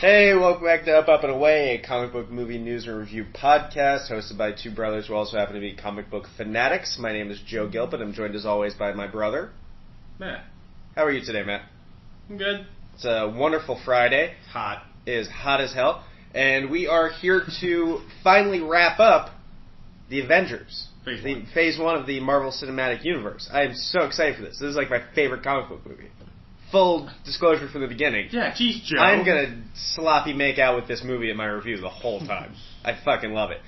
Hey, welcome back to Up, and Away, a comic book movie news and review podcast hosted by two brothers who also happen to be comic book fanatics. My name is Joe Gilpin. I'm joined as always by my brother, Matt. How are you today, Matt? I'm good. It's a wonderful Friday. It's hot. It is hot as hell. And we are here to finally wrap up the Avengers. Phase 1 of the Marvel Cinematic Universe. I am so excited for this. This is like my favorite comic book movie. Full disclosure from the beginning. Yeah, geez, Joe. I'm going to sloppy make out with this movie in my review the whole time. I fucking love it.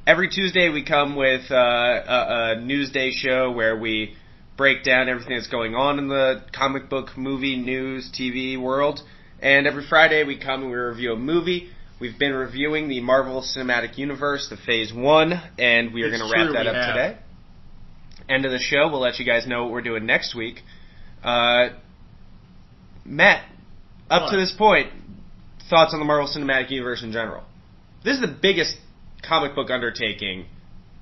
Every Tuesday we come with a Newsday show where we break down everything that's going on in the comic book, movie, news, TV world. And every Friday we come and we review a movie. We've been reviewing the Marvel Cinematic Universe, the Phase 1, and we are going to wrap that up today. End of the show, we'll let you guys know what we're doing next week. Matt, up to this point, thoughts on the Marvel Cinematic Universe in general? This is the biggest comic book undertaking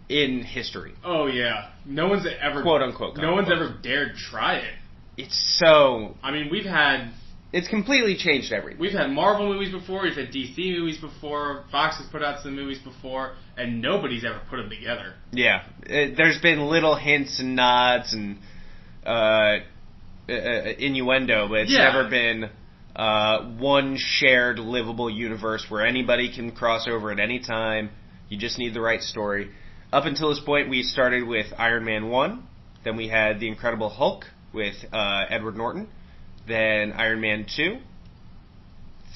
in history. Oh yeah, no one's ever quote unquote. No one's ever dared try it. It's so. I mean, it's completely changed everything. We've had Marvel movies before, we've had DC movies before, Fox has put out some movies before, and nobody's ever put them together. Yeah, there's been little hints and nods and innuendo, but it's never been one shared livable universe where anybody can cross over at any time. You just need the right story. Up until this point, we started with Iron Man 1, then we had The Incredible Hulk with Edward Norton, then Iron Man 2,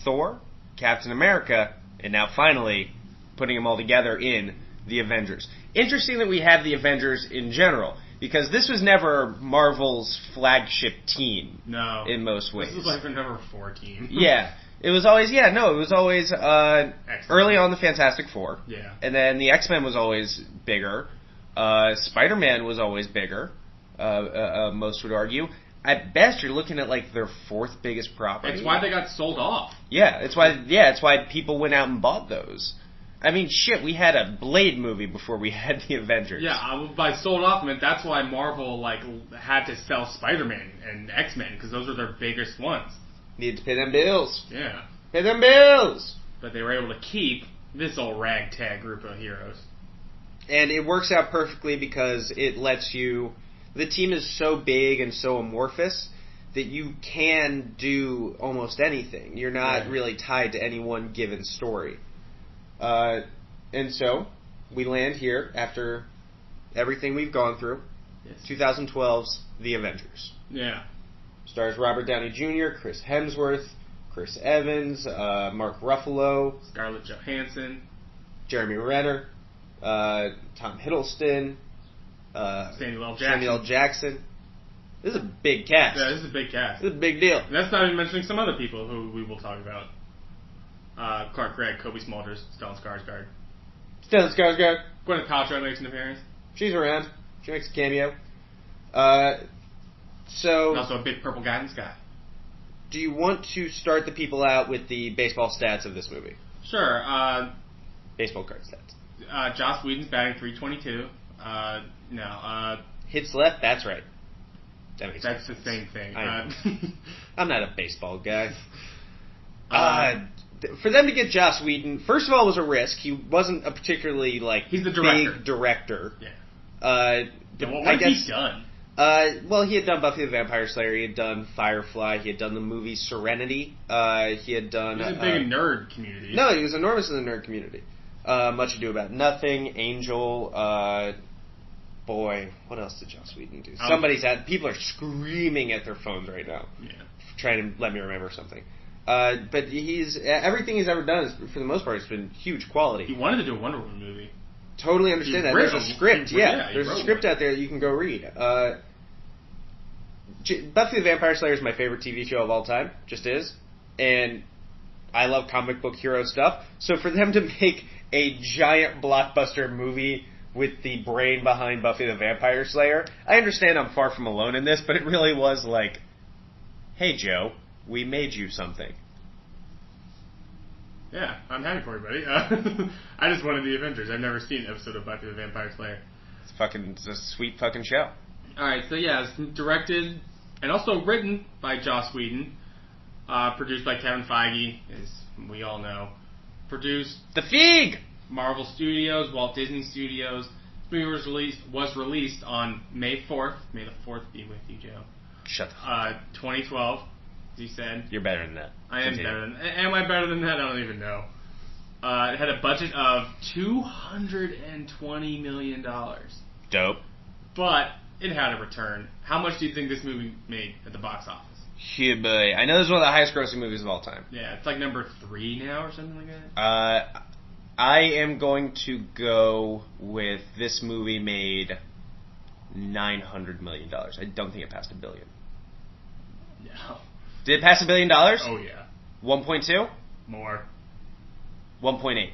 Thor, Captain America, and now finally putting them all together in the Avengers. Interesting that we have the Avengers in general, because this was never Marvel's flagship team. No. In most ways. This was like the number 4 team. Yeah. It was always, early on the Fantastic Four. Yeah. And then the X-Men was always bigger. Spider-Man was always bigger, most would argue. At best, you're looking at like their 4th biggest property. It's why they got sold off. Yeah, it's why people went out and bought those. I mean, shit, we had a Blade movie before we had the Avengers. Yeah, by sold off, I mean, that's why Marvel had to sell Spider-Man and X-Men, because those were their biggest ones. Need to pay them bills. Yeah. Pay them bills! But they were able to keep this old ragtag group of heroes. And it works out perfectly because it lets you... The team is so big and so amorphous that you can do almost anything. You're not really tied to any one given story. And so, we land here after everything we've gone through. Yes. 2012's The Avengers. Yeah. Stars Robert Downey Jr., Chris Hemsworth, Chris Evans, Mark Ruffalo, Scarlett Johansson, Jeremy Renner, Tom Hiddleston, Samuel L. Jackson. This is a big cast. Yeah, this is a big cast. This is a big deal. And that's not even mentioning some other people who we will talk about. Clark Gregg, Kobe Smulders, Stellan Skarsgård. Gwyneth Paltrow makes an appearance. She's around. She makes a cameo. And also a big purple guy in the sky. Do you want to start the people out with the baseball stats of this movie? Sure. Baseball card stats. Joss Whedon's batting .322. Hits left, that's right. That's the same thing. I'm not a baseball guy. For them to get Joss Whedon, first of all, it was a risk. He wasn't a particularly he's the director. Big director. Yeah. What has he done? He had done Buffy the Vampire Slayer. He had done Firefly. He had done the movie Serenity. He had done. He was big in nerd community. No, he was enormous in the nerd community. Much Ado About Nothing, Angel. Boy, what else did Joss Whedon do? People are screaming at their phones right now, trying to let me remember something. But everything he's ever done is, for the most part, it's been huge quality. He wanted to do a Wonder Woman movie. Totally understand that. There's a script, there's a script out there that you can go read. Buffy the Vampire Slayer is my favorite TV show of all time, just is. And I love comic book hero stuff. So for them to make a giant blockbuster movie with the brain behind Buffy the Vampire Slayer, I understand I'm far from alone in this, but it really was like, hey Joe, we made you something. Yeah, I'm happy for you, buddy. I just wanted the Avengers. I've never seen an episode of Buffy the Vampire Slayer. It's a sweet fucking show. Alright, so yeah, it's directed and also written by Joss Whedon. Produced by Kevin Feige, as we all know. Produced The Feig! Marvel Studios, Walt Disney Studios. This movie was released on May 4th. May the 4th be with you, Joe. Shut the 2012, as you said. You're better than that. I am better than that. Am I better than that? I don't even know. It had a budget of $220 million. Dope. But it had a return. How much do you think this movie made at the box office? Yeah, boy. I know this is one of the highest grossing movies of all time. Yeah, it's like number 3 now or something like that. I am going to go with this movie made $900 million. I don't think it passed $1 billion. No. Did it pass $1 billion? Oh, yeah. 1.2? More. 1.8?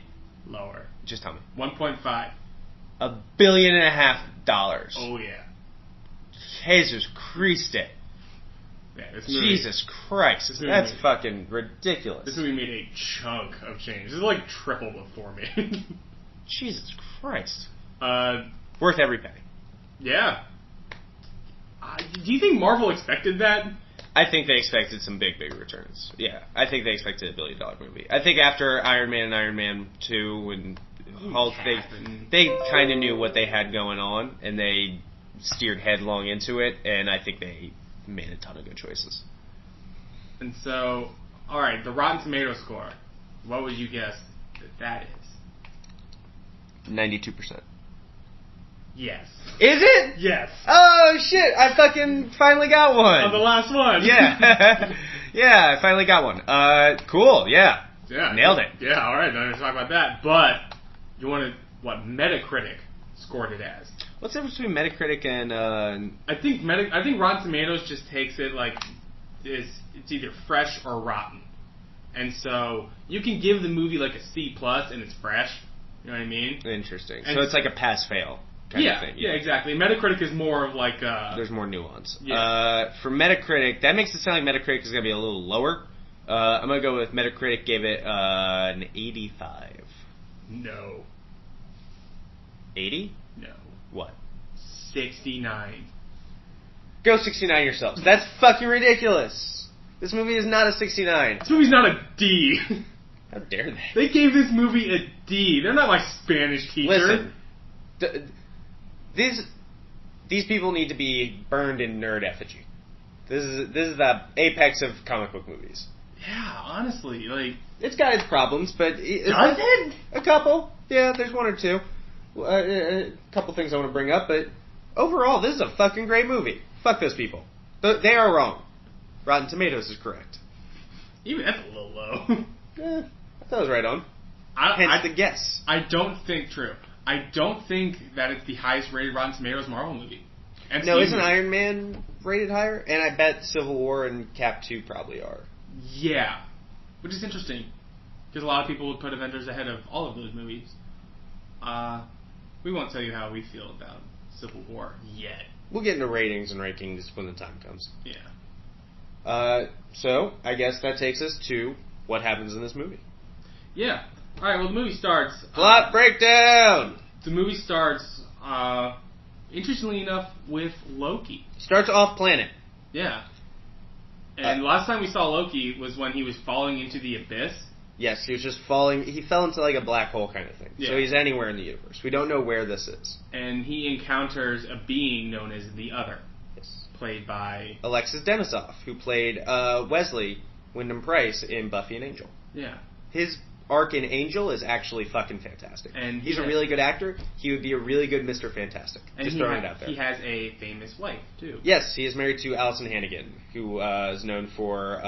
Lower. Just tell me. 1.5. $1.5 billion. Oh, yeah. Jesus Christ. Yeah, this movie, Jesus Christ. That's fucking ridiculous. This movie made a chunk of change. This is like triple before me. Jesus Christ. Worth every penny. Yeah. Do you think Marvel expected that? I think they expected some big returns. Yeah. I think they expected $1 billion movie. I think after Iron Man and Iron Man 2 and Hulk, they kind of knew what they had going on, and they steered headlong into it, and I think they made a ton of good choices. And so, alright, the Rotten Tomatoes score. What would you guess that is? 92%. Yes. Is it? Yes. Oh, shit. I fucking finally got one. On the last one. Yeah. Yeah, I finally got one. Cool. Yeah. Yeah. Nailed it. Yeah, alright, now let's talk about that. But, you want to, what Metacritic scored it as? What's the difference between Metacritic and, I think Rotten Tomatoes just takes it like, it's either fresh or rotten. And so, you can give the movie like a C+ and it's fresh. You know what I mean? Interesting. And so it's like a pass-fail. Kind of thing. Yeah, exactly. Metacritic is more of like there's more nuance. Yeah. For Metacritic, that makes it sound like Metacritic is going to be a little lower. I'm going to go with Metacritic gave it an 85. No. 80? No. What? 69. Go 69 yourselves. That's fucking ridiculous. This movie is not a 69. This movie's not a D. How dare they? They gave this movie a D. They're not my Spanish teacher. Listen. These people need to be burned in nerd effigy. This is the apex of comic book movies. Yeah, honestly, like it's got its problems, but does it? A couple. Yeah, there's one or two. A couple things I want to bring up, but overall, this is a fucking great movie. Fuck those people. They are wrong. Rotten Tomatoes is correct. Even that's a little low. I thought it was right on. Hence the guess. I don't think true. I don't think that it's the highest rated Rotten Tomatoes Marvel movie. No, isn't Iron Man rated higher? And I bet Civil War and Cap 2 probably are. Yeah. Which is interesting. Because a lot of people would put Avengers ahead of all of those movies. We won't tell you how we feel about Civil War yet. We'll get into ratings and rankings when the time comes. Yeah. So, I guess that takes us to what happens in this movie. Yeah. Alright, well the movie starts... Plot breakdown! The movie starts, interestingly enough, with Loki. Starts off planet. Yeah. And last time we saw Loki was when he was falling into the abyss. Yes, he was just falling... He fell into like a black hole kind of thing. Yeah. So he's anywhere in the universe. We don't know where this is. And he encounters a being known as the Other. Yes. Played by... Alexis Denisof, who played Wesley Wyndham Price in Buffy and Angel. Yeah. His arc in Angel is actually fucking fantastic. And he's a really good actor. He would be a really good Mr. Fantastic. And just throwing it out there. He has a famous wife, too. Yes, he is married to Allison Hannigan, who is known for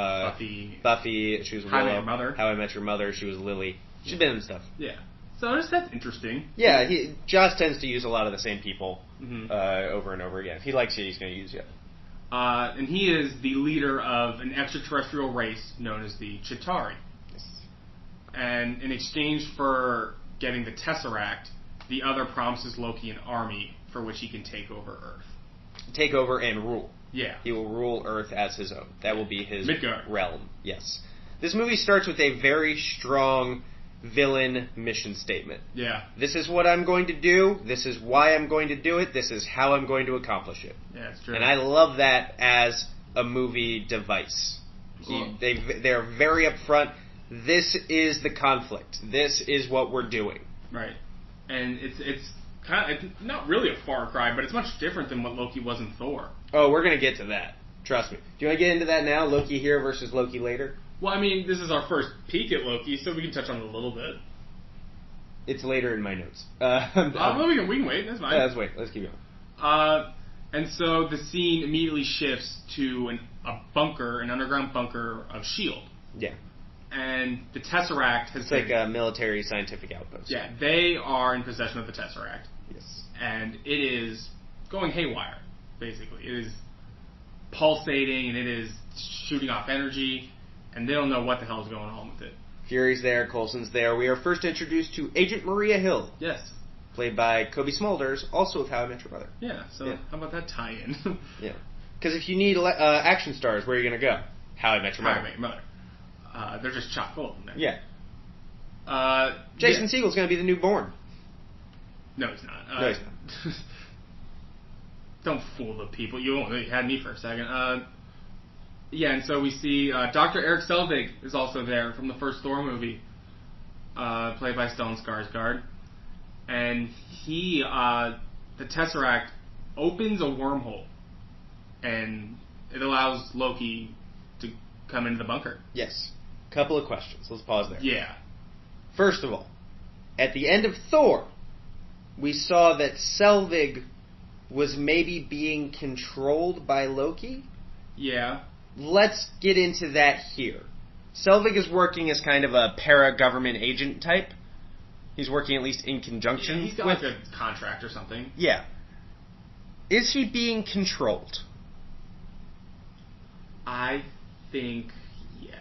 Buffy. She was Willow. How I Met Your Mother. How I Met Your Mother. She was Lily. She's been in stuff. Yeah. So that's interesting. Yeah, Joss tends to use a lot of the same people over and over again. If he likes you, he's going to use you. And he is the leader of an extraterrestrial race known as the Chitauri. And in exchange for getting the Tesseract, the Other promises Loki an army for which he can take over Earth. Take over and rule. Yeah. He will rule Earth as his own. That will be his Midgard realm. Yes. This movie starts with a very strong villain mission statement. Yeah. This is what I'm going to do. This is why I'm going to do it. This is how I'm going to accomplish it. Yeah, it's true. And I love that as a movie device. They're very upfront. This is the conflict. This is what we're doing. Right. And it's not really a far cry, but it's much different than what Loki was in Thor. Oh, we're going to get to that. Trust me. Do you want to get into that now? Loki here versus Loki later? Well, I mean, this is our first peek at Loki, so we can touch on it a little bit. It's later in my notes. Well, we can wait. That's fine. Yeah, let's wait. Let's keep going. And so the scene immediately shifts to a bunker, an underground bunker of S.H.I.E.L.D. Yeah. And the Tesseract has... It's like a military scientific outpost. Yeah, they are in possession of the Tesseract. Yes. And it is going haywire, basically. It is pulsating, and it is shooting off energy, and they don't know what the hell is going on with it. Fury's there, Coulson's there. We are first introduced to Agent Maria Hill. Yes. Played by Kobe Smulders, also of How I Met Your Mother. Yeah, so how about that tie-in? Yeah. Because if you need action stars, where are you going to go? How I Met Your Mother. How I Met Your Mother. They're just chock full of them there. Yeah. Jason Segel's going to be the new Bourne. No, he's not. No, he's not. Don't fool the people. You had me for a second. Yeah, and so we see Dr. Eric Selvig is also there from the first Thor movie, played by Stellan Skarsgård. And he, the Tesseract, opens a wormhole, and it allows Loki to come into the bunker. Yes. Couple of questions. Let's pause there. Yeah. First of all, at the end of Thor, we saw that Selvig was maybe being controlled by Loki. Yeah. Let's get into that here. Selvig is working as kind of a para-government agent type. He's working at least in conjunction he's got with... like a contract or something. Yeah. Is he being controlled? I think yes.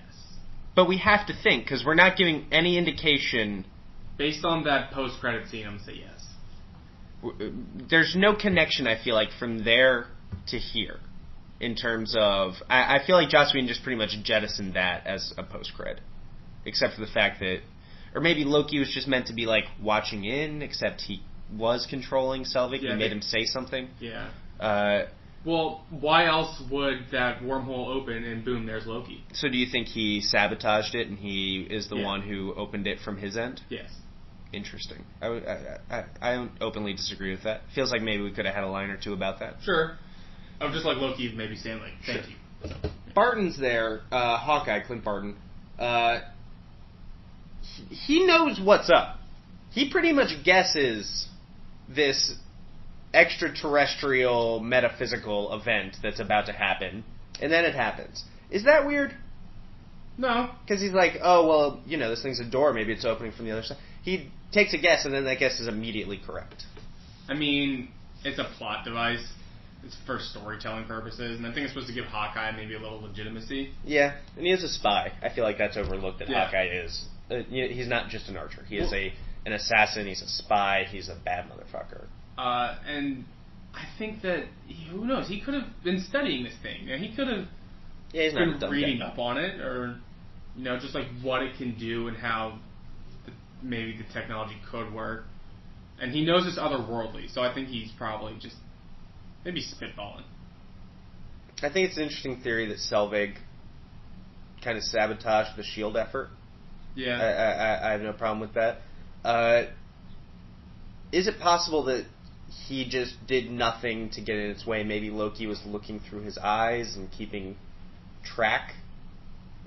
But we have to think, because we're not giving any indication... Based on that post-credit scene, I'm going to say yes. There's no connection, I feel like, from there to here. In terms of... I feel like Joss Whedon just pretty much jettisoned that as a post-cred. Except for the fact that... Or maybe Loki was just meant to be, like, watching in, except he was controlling Selvig. Yeah, he made him say something. Yeah. Well, why else would that wormhole open and boom, there's Loki? So do you think he sabotaged it and he is the one who opened it from his end? Yes. Interesting. I don't openly disagree with that. Feels like maybe we could have had a line or two about that. Sure. I'm just like Loki maybe saying, like, thank you. So, yeah. Barton's there, Hawkeye, Clint Barton. He knows what's up. He pretty much guesses this extraterrestrial metaphysical event that's about to happen, and then it happens. Is that weird? No. Because he's like, oh, well, you know, this thing's a door, maybe it's opening from the other side. He takes a guess, and then that guess is immediately correct. I mean, it's a plot device. It's for storytelling purposes, and I think it's supposed to give Hawkeye maybe a little legitimacy. Yeah, and he is a spy. I feel like that's overlooked, that Hawkeye is. He's not just an archer. He is an assassin, he's a spy, he's a bad motherfucker. And I think that, who knows, he could have been studying this thing. He could have been reading up on it, or, you know, just like what it can do and how maybe the technology could work. And he knows it's otherworldly, so I think he's probably just maybe spitballing. I think it's an interesting theory that Selvig kind of sabotaged the S.H.I.E.L.D. effort. Yeah. I have no problem with that. Is it possible that he just did nothing to get in its way? Maybe Loki was looking through his eyes and keeping track,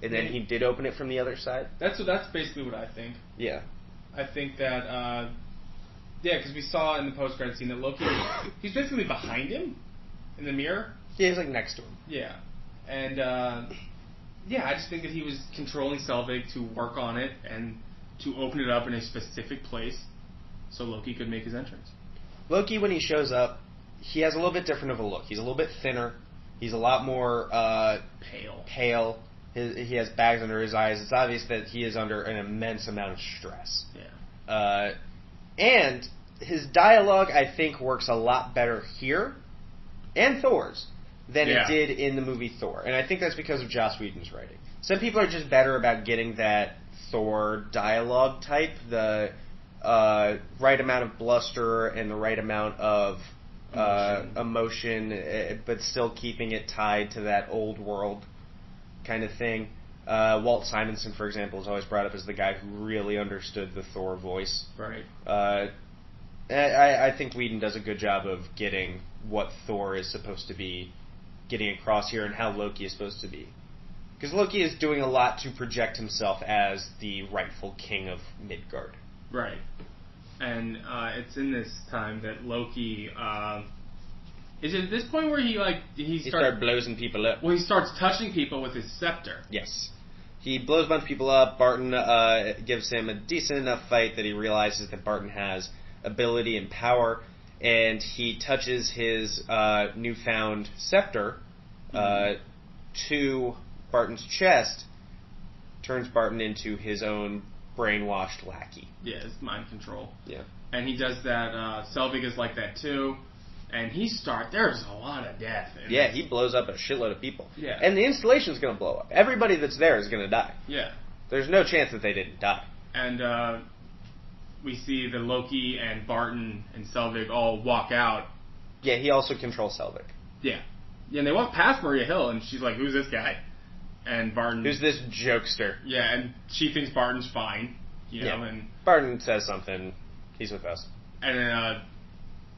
and then he did open it from the other side? That's basically what I think. Yeah. I think that, because we saw in the post-credit scene that Loki, he's basically behind him in the mirror. Yeah, he's like next to him. Yeah. And, I just think that he was controlling Selvig to work on it and to open it up in a specific place so Loki could make his entrance. Loki, when he shows up, he has a little bit different of a look. He's a little bit thinner. He's a lot more pale. He has bags under his eyes. It's obvious that he is under an immense amount of stress. Yeah. And his dialogue, I think, works a lot better here, and Thor's, than it did in the movie Thor. And I think that's because of Joss Whedon's writing. Some people are just better about getting that Thor dialogue type, the right amount of bluster and the right amount of emotion, but still keeping it tied to that old world kind of thing. Walt Simonson, for example, is always brought up as the guy who really understood the Thor voice. Right. I think Whedon does a good job of getting what Thor is supposed to be, getting across here, and how Loki is supposed to be. Because Loki is doing a lot to project himself as the rightful king of Midgard. Right. And it's in this time that Loki... is it at this point where he starts blowing people up? Well, he starts touching people with his scepter. Yes. He blows a bunch of people up. Barton gives him a decent enough fight that he realizes that Barton has ability and power, and he touches his newfound scepter to Barton's chest, turns Barton into his own brainwashed lackey. Yeah, it's mind control. Yeah. And he does that. Selvig is like that too. And there's a lot of death. Yeah, he blows up a shitload of people. Yeah. And the installation's going to blow up. Everybody that's there is going to die. Yeah. There's no chance that they didn't die. And we see that Loki and Barton and Selvig all walk out. Yeah, he also controls Selvig. Yeah. Yeah, and they walk past Maria Hill, and she's like, who's this guy? And Barton... Who's this jokester? Yeah, and she thinks Barton's fine. You know, and Barton says something. He's with us. And then...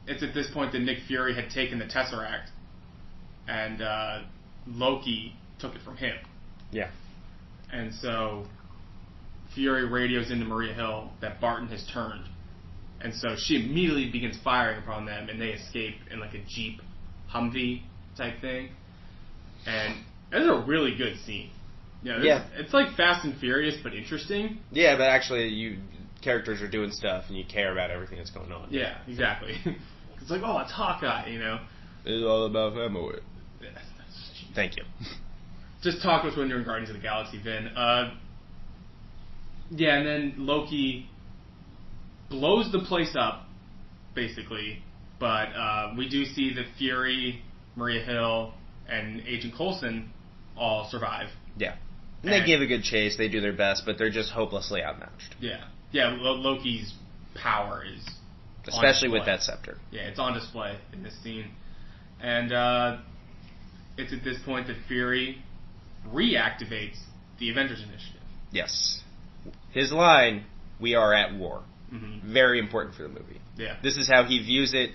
it's at this point that Nick Fury had taken the Tesseract, and Loki took it from him. Yeah. And so Fury radios into Maria Hill that Barton has turned. And so she immediately begins firing upon them, and they escape in like a Jeep Humvee type thing. And it's a really good scene. It's like Fast and Furious, but interesting. Yeah, but actually characters are doing stuff, and you care about everything that's going on. Yeah, exactly. It's like, oh, it's Hawkeye, you know. It's all about family. Yeah, thank you. Just talk to us when you're in Guardians of the Galaxy, Vin. Yeah, and then Loki blows the place up, basically. But we do see that Fury, Maria Hill, and Agent Coulson all survive. Yeah. And they give a good chase. They do their best, but they're just hopelessly outmatched. Yeah. Yeah, Loki's power is... especially with that scepter. Yeah, it's on display in this scene. And it's at this point that Fury reactivates the Avengers Initiative. Yes. His line, "We are at war." Mm-hmm. Very important for the movie. Yeah. This is how he views it.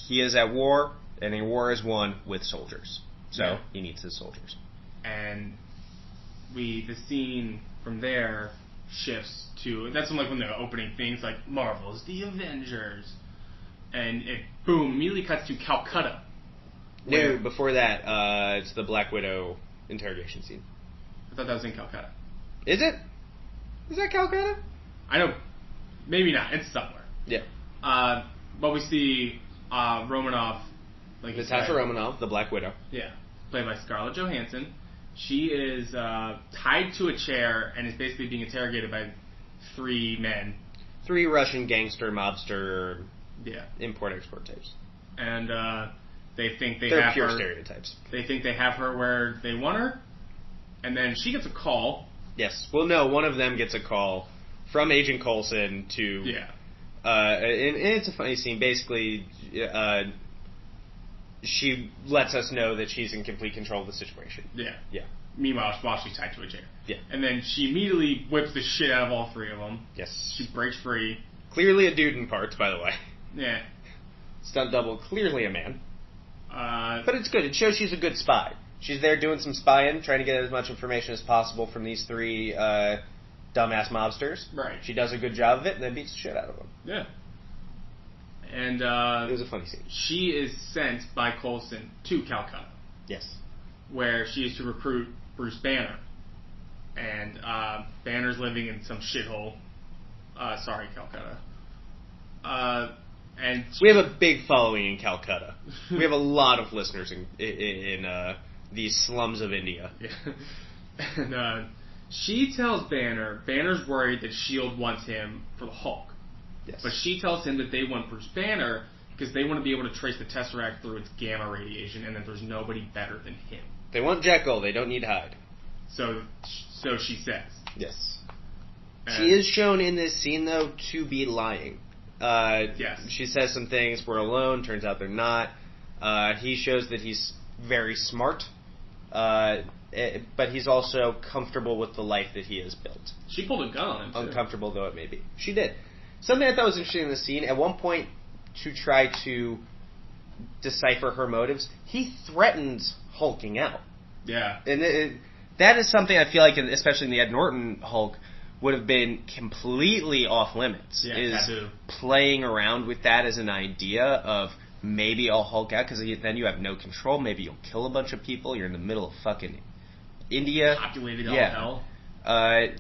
He is at war, and a war is won with soldiers. So he needs his soldiers. And the scene from there shifts to, that's when the opening things like Marvel's The Avengers, and it immediately cuts to Calcutta. No, before that, it's the Black Widow interrogation scene. I thought that was in Calcutta. Is it? Is that Calcutta? I know, maybe not. It's somewhere. Yeah. But we see Romanoff, like Natasha Romanoff, the Black Widow. Yeah, played by Scarlett Johansson. She is tied to a chair and is basically being interrogated by 3 men. 3 Russian gangster, mobster, yeah, import-export types. And they think they're pure stereotypes. They think they have her where they want her, and then she gets a call. Yes. Well, no, one of them gets a call from Agent Coulson to... Yeah. And it's a funny scene. Basically, she lets us know that she's in complete control of the situation. Yeah. Yeah. Meanwhile, while she's tied to a chair. Yeah. And then she immediately whips the shit out of all 3 of them. Yes. She breaks free. Clearly a dude in parts, by the way. Yeah. Stunt double, clearly a man. But it's good. It shows she's a good spy. She's there doing some spying, trying to get as much information as possible from these 3 dumbass mobsters. Right. She does a good job of it, and then beats the shit out of them. Yeah. And it was a funny scene. She is sent by Coulson to Calcutta. Yes. Where she is to recruit Bruce Banner. And Banner's living in some shithole. Sorry, Calcutta. And we have a big following in Calcutta. We have a lot of listeners in these slums of India. Yeah. And she tells Banner's worried that S.H.I.E.L.D. wants him for the Hulk. Yes. But she tells him that they want Bruce Banner because they want to be able to trace the Tesseract through its gamma radiation, and that there's nobody better than him. They want Jekyll, they don't need Hyde. So she says. Yes. She is shown in this scene, though, to be lying. Yes. She says some things, we're alone, turns out they're not. He shows that he's very smart. but he's also comfortable with the life that he has built. She pulled a gun on him, too. Uncomfortable though it may be. She did. Something I thought was interesting in the scene, at one point, to try to decipher her motives, he threatens hulking out. Yeah. And that is something I feel like, especially in the Ed Norton Hulk, would have been completely off limits. Yeah, is taboo. Playing around with that as an idea of maybe I'll Hulk out, because then you have no control. Maybe you'll kill a bunch of people. You're in the middle of fucking India. Populated all hell.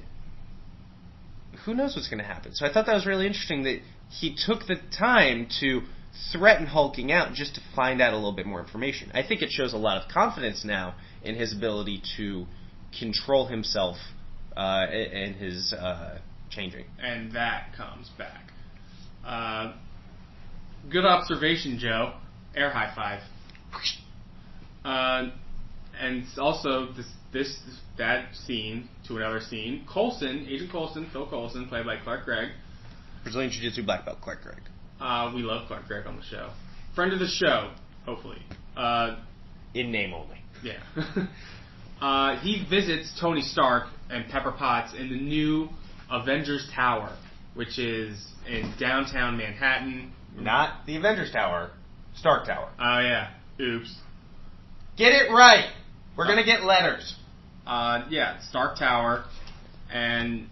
Who knows what's going to happen? So I thought that was really interesting that he took the time to threaten hulking out just to find out a little bit more information. I think it shows a lot of confidence now in his ability to control himself and his changing. And that comes back. Good observation, Joe. Air high five. And also that scene to another scene. Agent Coulson, Phil Coulson, played by Clark Gregg. Brazilian Jiu-Jitsu black belt, Clark Gregg. We love Clark Gregg on the show. Friend of the show, hopefully. In name only. Yeah. He visits Tony Stark and Pepper Potts in the new Avengers Tower, which is in downtown Manhattan. Not the Avengers Tower. Stark Tower. Oh, yeah. Oops. Get it right! We're going to get letters. Yeah, Stark Tower. And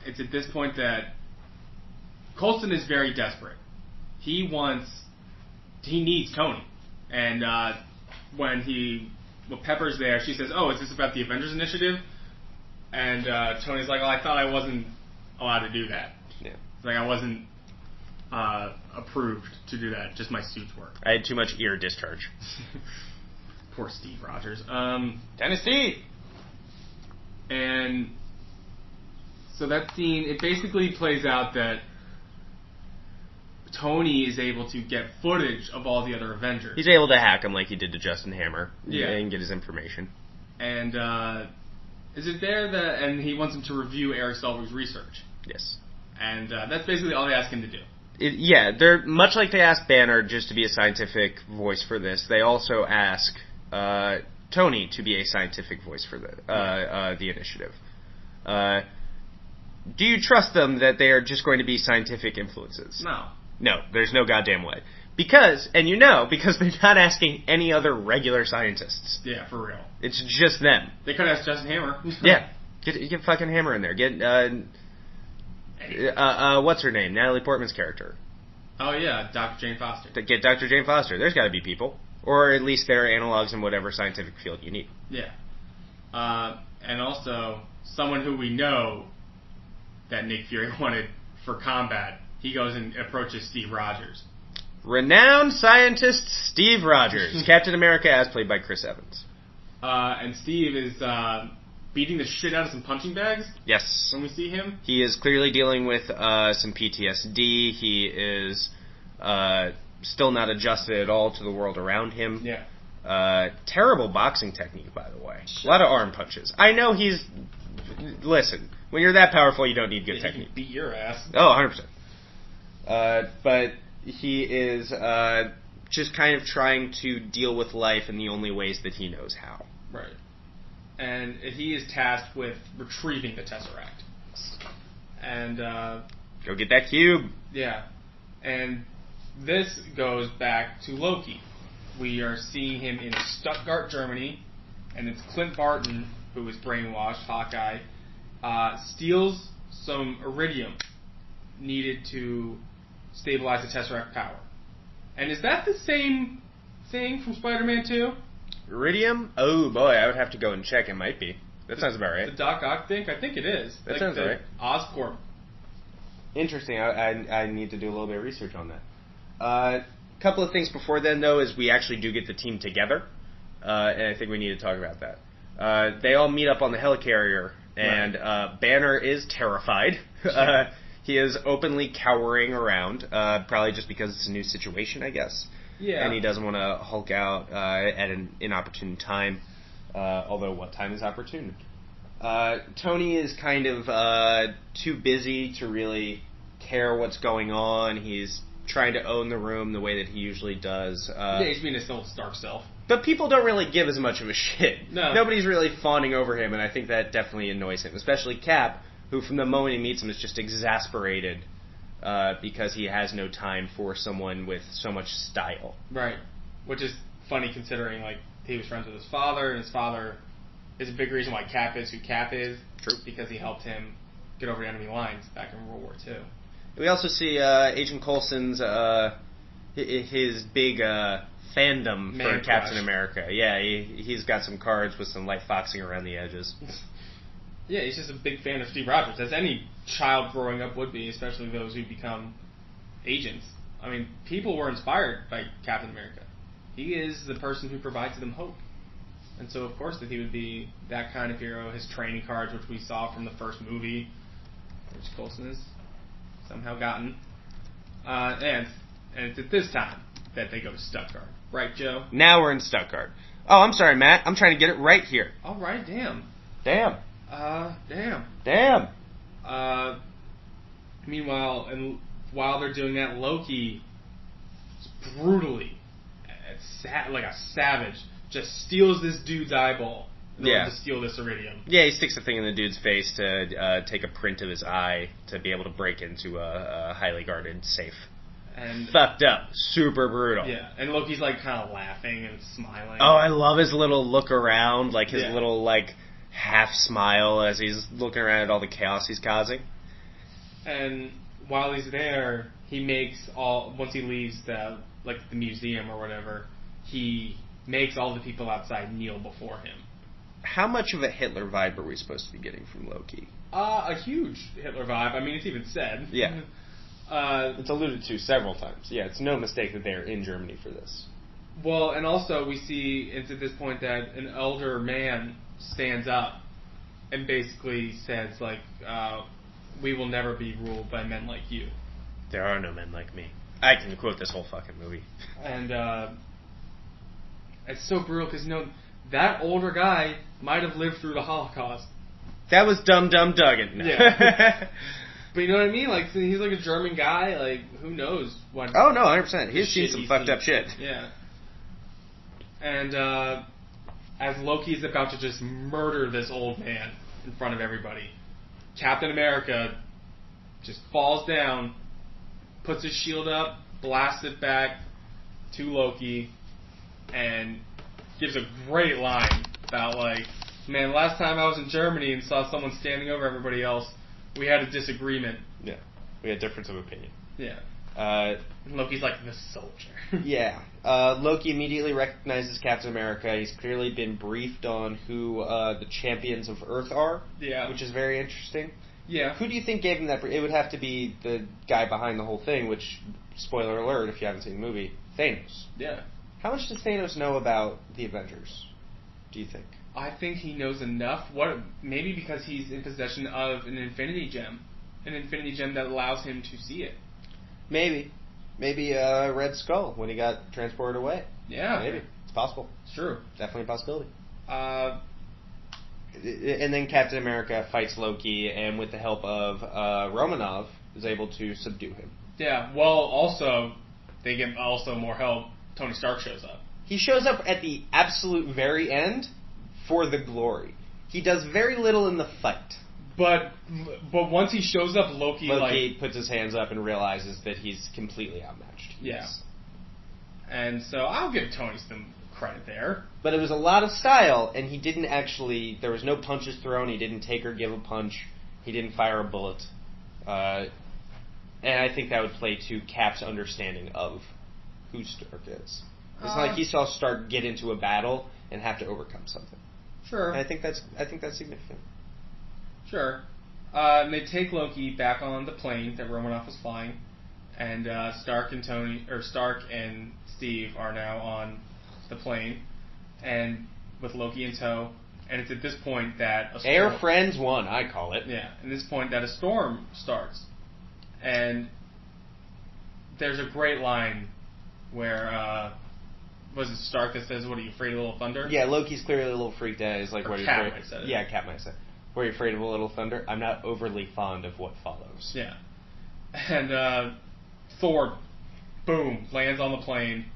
it's at this point that Coulson is very desperate. He needs Tony. And when Pepper's there, she says, "Oh, is this about the Avengers Initiative?" And Tony's like, "Oh, I thought I wasn't allowed to do that. Yeah. It's like I wasn't approved to do that. Just my suits were." I had too much ear discharge. Poor Steve Rogers. Tennessee! And so that scene, it basically plays out that Tony is able to get footage of all the other Avengers. He's able to hack him like he did to Justin Hammer. Yeah. And get his information. And is it there that... And he wants him to review Eric Selvig's research. Yes. And that's basically all they ask him to do. They're much like they asked Banner just to be a scientific voice for this. They also ask Tony to be a scientific voice for the initiative. Do you trust them that they are just going to be scientific influences? No, there's no goddamn way. Because they're not asking any other regular scientists. Yeah, for real. It's just them. They could ask Justin Hammer. Yeah. Get fucking Hammer in there. Get, what's her name? Natalie Portman's character. Oh, yeah, Dr. Jane Foster. Get Dr. Jane Foster. There's got to be people. Or at least there are analogs in whatever scientific field you need. Yeah. And also, someone who we know that Nick Fury wanted for combat. He goes and approaches Steve Rogers. Renowned scientist Steve Rogers. Captain America as played by Chris Evans. And Steve is beating the shit out of some punching bags. Yes. When we see him. He is clearly dealing with some PTSD. He is still not adjusted at all to the world around him. Yeah. Terrible boxing technique, by the way. A lot of arm punches. I know he's... Listen, when you're that powerful, you don't need good technique. He can beat your ass. Oh, 100%. But he is just kind of trying to deal with life in the only ways that he knows how. Right. And he is tasked with retrieving the Tesseract. And go get that cube. Yeah. And this goes back to Loki. We are seeing him in Stuttgart, Germany, and it's Clint Barton, who is brainwashed, Hawkeye, steals some iridium needed to stabilize the Tesseract power. And is that the same thing from Spider-Man 2? Iridium? Oh boy, I would have to go and check. It might be. That sounds about right. The Doc Ock thing? I think it is. That sounds right. Oscorp. Interesting. I need to do a little bit of research on that. Couple of things before then, though, is we actually do get the team together, and I think we need to talk about that. They all meet up on the helicarrier, and Banner is terrified. He is openly cowering around, probably just because it's a new situation, I guess. Yeah. And he doesn't want to Hulk out at an inopportune time, although what time is opportune? Tony is kind of too busy to really care what's going on. He's trying to own the room the way that he usually does. Yeah, he's being his old Stark self. But people don't really give as much of a shit. No. Nobody's really fawning over him, and I think that definitely annoys him. Especially Cap, who from the moment he meets him is just exasperated because he has no time for someone with so much style. Right. Which is funny considering, like, he was friends with his father, and his father is a big reason why Cap is who Cap is. True. Because he helped him get over the enemy lines back in World War II. We also see Agent Coulson's his big fandom for Captain America. Yeah, he's got some cards with some light foxing around the edges. Yeah, he's just a big fan of Steve Rogers, as any child growing up would be, especially those who become agents. I mean, people were inspired by Captain America. He is the person who provides them hope. And so, of course, that he would be that kind of hero. His training cards, which we saw from the first movie, which Coulson has somehow gotten. And it's at this time that they go to Stuttgart. Right, Joe? Now we're in Stuttgart. Oh, I'm sorry, Matt. I'm trying to get it right here. All right, damn. Damn. Damn. Meanwhile, and while they're doing that, Loki brutally, like a savage, just steals this dude's eyeball in order to steal this iridium. Yeah, he sticks a thing in the dude's face to take a print of his eye to be able to break into a highly guarded safe. And fucked up. Super brutal. Yeah, and Loki's like kind of laughing and smiling. Oh, I love his little look around, like his little like half smile as he's looking around at all the chaos he's causing. And while he's there, he makes once he leaves the museum or whatever, he makes all the people outside kneel before him. How much of a Hitler vibe are we supposed to be getting from Loki? A huge Hitler vibe. I mean, it's even said. Yeah. It's alluded to several times. Yeah, it's no mistake that they're in Germany for this. Well, and also we see it's at this point that an elder man stands up and basically says, like, we will never be ruled by men like you. There are no men like me. I can quote this whole fucking movie. And it's so brutal because, that older guy might have lived through the Holocaust. That was Dumb Duggan. Yeah. But you know what I mean? Like, he's like a German guy. Like, who knows what? Oh no, 100%. He's seen some fucked up shit. Yeah. And as Loki's about to just murder this old man in front of everybody, Captain America just falls down, puts his shield up, blasts it back to Loki, and gives a great line about, like, man, last time I was in Germany and saw someone standing over everybody else, we had a disagreement. Yeah. We had difference of opinion. Yeah. And Loki's like, the soldier. Yeah. Loki immediately recognizes Captain America. He's clearly been briefed on who the champions of Earth are. Yeah. Which is very interesting. Yeah. Who do you think gave him that? It would have to be the guy behind the whole thing, which, spoiler alert if you haven't seen the movie, Thanos. Yeah. How much does Thanos know about the Avengers, do you think? I think he knows enough. Maybe because he's in possession of an Infinity Gem. An Infinity Gem that allows him to see it. Maybe Red Skull when he got transported away. Yeah. Maybe. It's possible. It's true. Definitely a possibility. And then Captain America fights Loki, and with the help of Romanov, is able to subdue him. Yeah, well, also, they get also more help. Tony Stark shows up. He shows up at the absolute very end for the glory. He does very little in the fight. But once he shows up, Loki puts his hands up and realizes that he's completely outmatched. Yeah. And so I'll give Tony some credit there. But it was a lot of style, and he didn't actually... There was no punches thrown. He didn't take or give a punch. He didn't fire a bullet. And I think that would play to Cap's understanding of who Stark is. It's not like he saw Stark get into a battle and have to overcome something. Sure. And I think that's significant. Sure. And they take Loki back on the plane that Romanoff was flying, and Stark and Steve are now on the plane, and with Loki in tow. And it's at this point that Air Friends 1, I call it. Yeah. At this point that a storm starts, and there's a great line where was it Stark that says, "What are you afraid of a little thunder?" Yeah, Loki's clearly a little freaked out. He's like, "What are you afraid?" Might say it. Yeah, Cap might say. "Were you afraid of a little thunder? I'm not overly fond of what follows." Yeah. And Thor, boom, lands on the plane.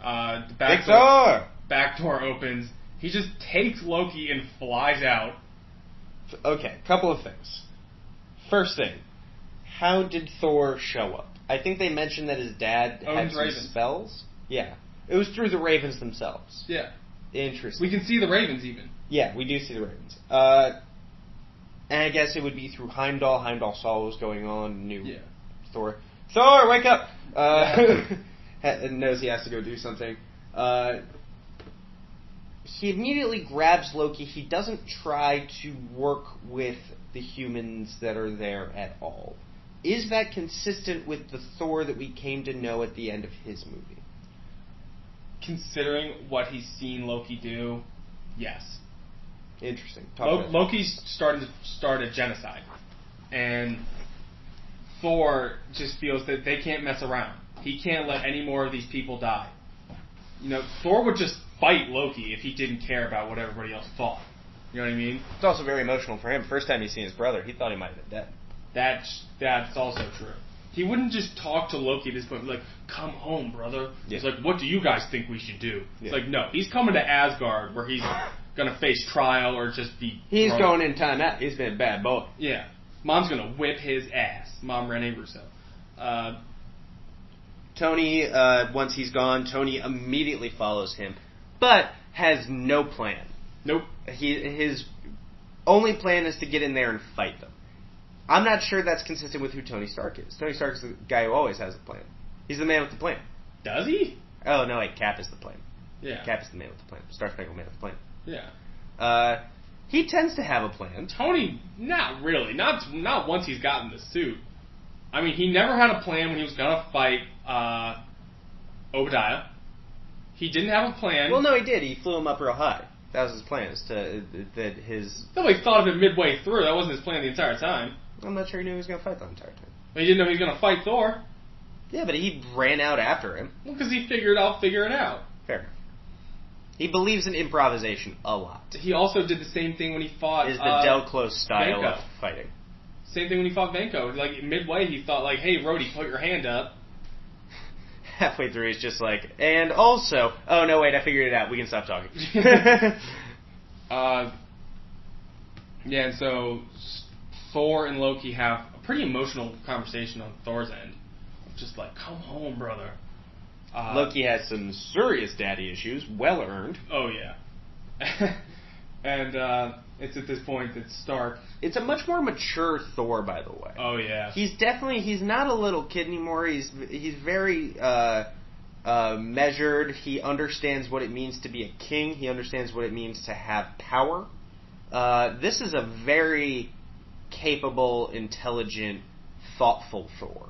The back door opens. He just takes Loki and flies out. Okay, couple of things. First thing, how did Thor show up? I think they mentioned that his dad had some spells. Yeah. It was through the ravens themselves. Yeah. Interesting. We can see the ravens even. Yeah, we do see the ravens. And I guess it would be through Heimdall. Heimdall saw what was going on, knew Thor. Thor, wake up! Knows he has to go do something. He immediately grabs Loki. He doesn't try to work with the humans that are there at all. Is that consistent with the Thor that we came to know at the end of his movie? Considering what he's seen Loki do, yes. Interesting. Loki's starting to start a genocide. And Thor just feels that they can't mess around. He can't let any more of these people die. You know, Thor would just fight Loki if he didn't care about what everybody else thought. You know what I mean? It's also very emotional for him. First time he's seen his brother, he thought he might have been dead. That's also true. He wouldn't just talk to Loki at this point, like, come home, brother. Yeah. He's like, what do you guys think we should do? Yeah. It's like, no, he's coming to Asgard where he's going to face trial or just be... He's going in time out. He's been a bad boy. Yeah. Mom's going to whip his ass. Mom Rene Russo. Tony, once he's gone, Tony immediately follows him, but has no plan. Nope. His only plan is to get in there and fight them. I'm not sure that's consistent with who Tony Stark is. Tony Stark is the guy who always has a plan. He's the man with the plan. Does he? Oh, no, wait, Cap is the plan. Yeah. Cap is the man with the plan. Star-Spangled Man with the plan. Yeah. He tends to have a plan. Tony, not really. Not once he's gotten the suit. I mean, he never had a plan when he was going to fight Obadiah. He didn't have a plan. Well, no, he did. He flew him up real high. That was his plan. Nobody thought of it midway through. That wasn't his plan the entire time. I'm not sure he knew he was going to fight the entire time. But he didn't know he was going to fight Thor. Yeah, but he ran out after him. Well, because he figured I'll figure it out. Fair enough. He believes in improvisation a lot. He also did the same thing when he fought... Is the Del Close style Vanko. of fighting. Same thing when he fought Vanko. Like, midway, he thought, like, hey, Rhodey, put your hand up. Halfway through, he's just like, and also... Oh, no, wait, I figured it out. We can stop talking. Yeah, and so Thor and Loki have a pretty emotional conversation on Thor's end. Just like, come home, brother. Loki has some serious daddy issues, well earned. Oh, yeah. And it's at this point that Stark... It's a much more mature Thor, by the way. Oh, yeah. He's not a little kid anymore. He's very measured. He understands what it means to be a king. He understands what it means to have power. This is a very capable, intelligent, thoughtful Thor.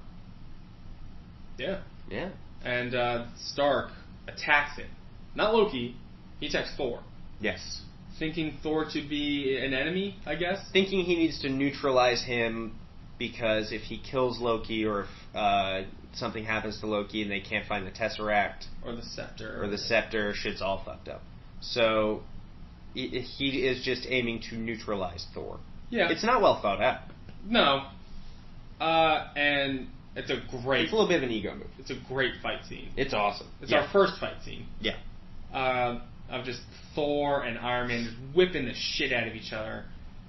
Yeah. Yeah. And Stark attacks him. Not Loki. He attacks Thor. Yes. Thinking Thor to be an enemy, I guess? Thinking he needs to neutralize him because if he kills Loki or if something happens to Loki and they can't find the Tesseract... Or the Scepter. Shit's all fucked up. So he is just aiming to neutralize Thor. Yeah. It's not well thought out. No. And it's a great... It's a little bit of an ego move. It's a great fight scene. It's awesome. It's our first fight scene. Yeah. Of just Thor and Iron Man just whipping the shit out of each other.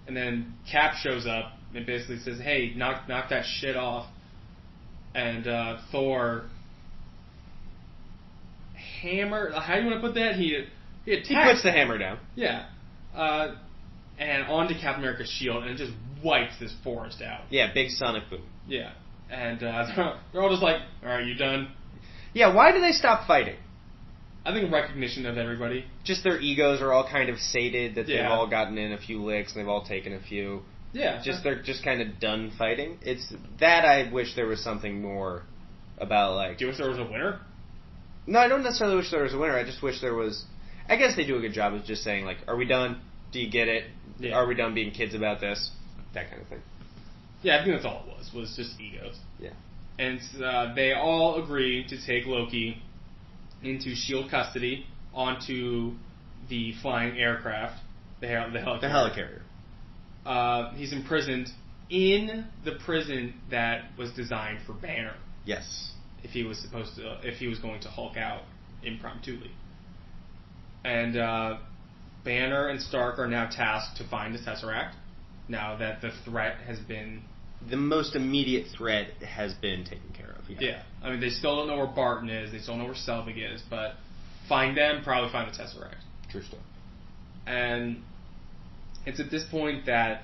And then Cap shows up and basically says, hey, knock that shit off. And Thor... Hammer... How do you want to put that? He puts the hammer down. Yeah. And onto Captain America's shield, and it just wipes this forest out. Yeah, big sonic boom. Yeah. And they're all just like, alright, you done? Yeah, why do they stop fighting? I think recognition of everybody. Just their egos are all kind of sated, that they've all gotten in a few licks, and they've all taken a few. Yeah. They're just kind of done fighting. It's that I wish there was something more about, like... Do you wish there was a winner? No, I don't necessarily wish there was a winner. I just wish there was... I guess they do a good job of just saying, like, are we done? Do you get it? Yeah. Are we done being kids about this? That kind of thing. Yeah, I think that's all it was just egos. Yeah. And they all agree to take Loki into S.H.I.E.L.D. custody onto the flying aircraft, the helicarrier. He's imprisoned in the prison that was designed for Banner. Yes. If he was going to Hulk out. impromptu. And Banner and Stark are now tasked to find the Tesseract, now that the threat has been... The most immediate threat has been taken care of, yeah. I mean, they still don't know where Barton is, they still don't know where Selvig is, but find them, probably find the Tesseract. True stuff. And it's at this point that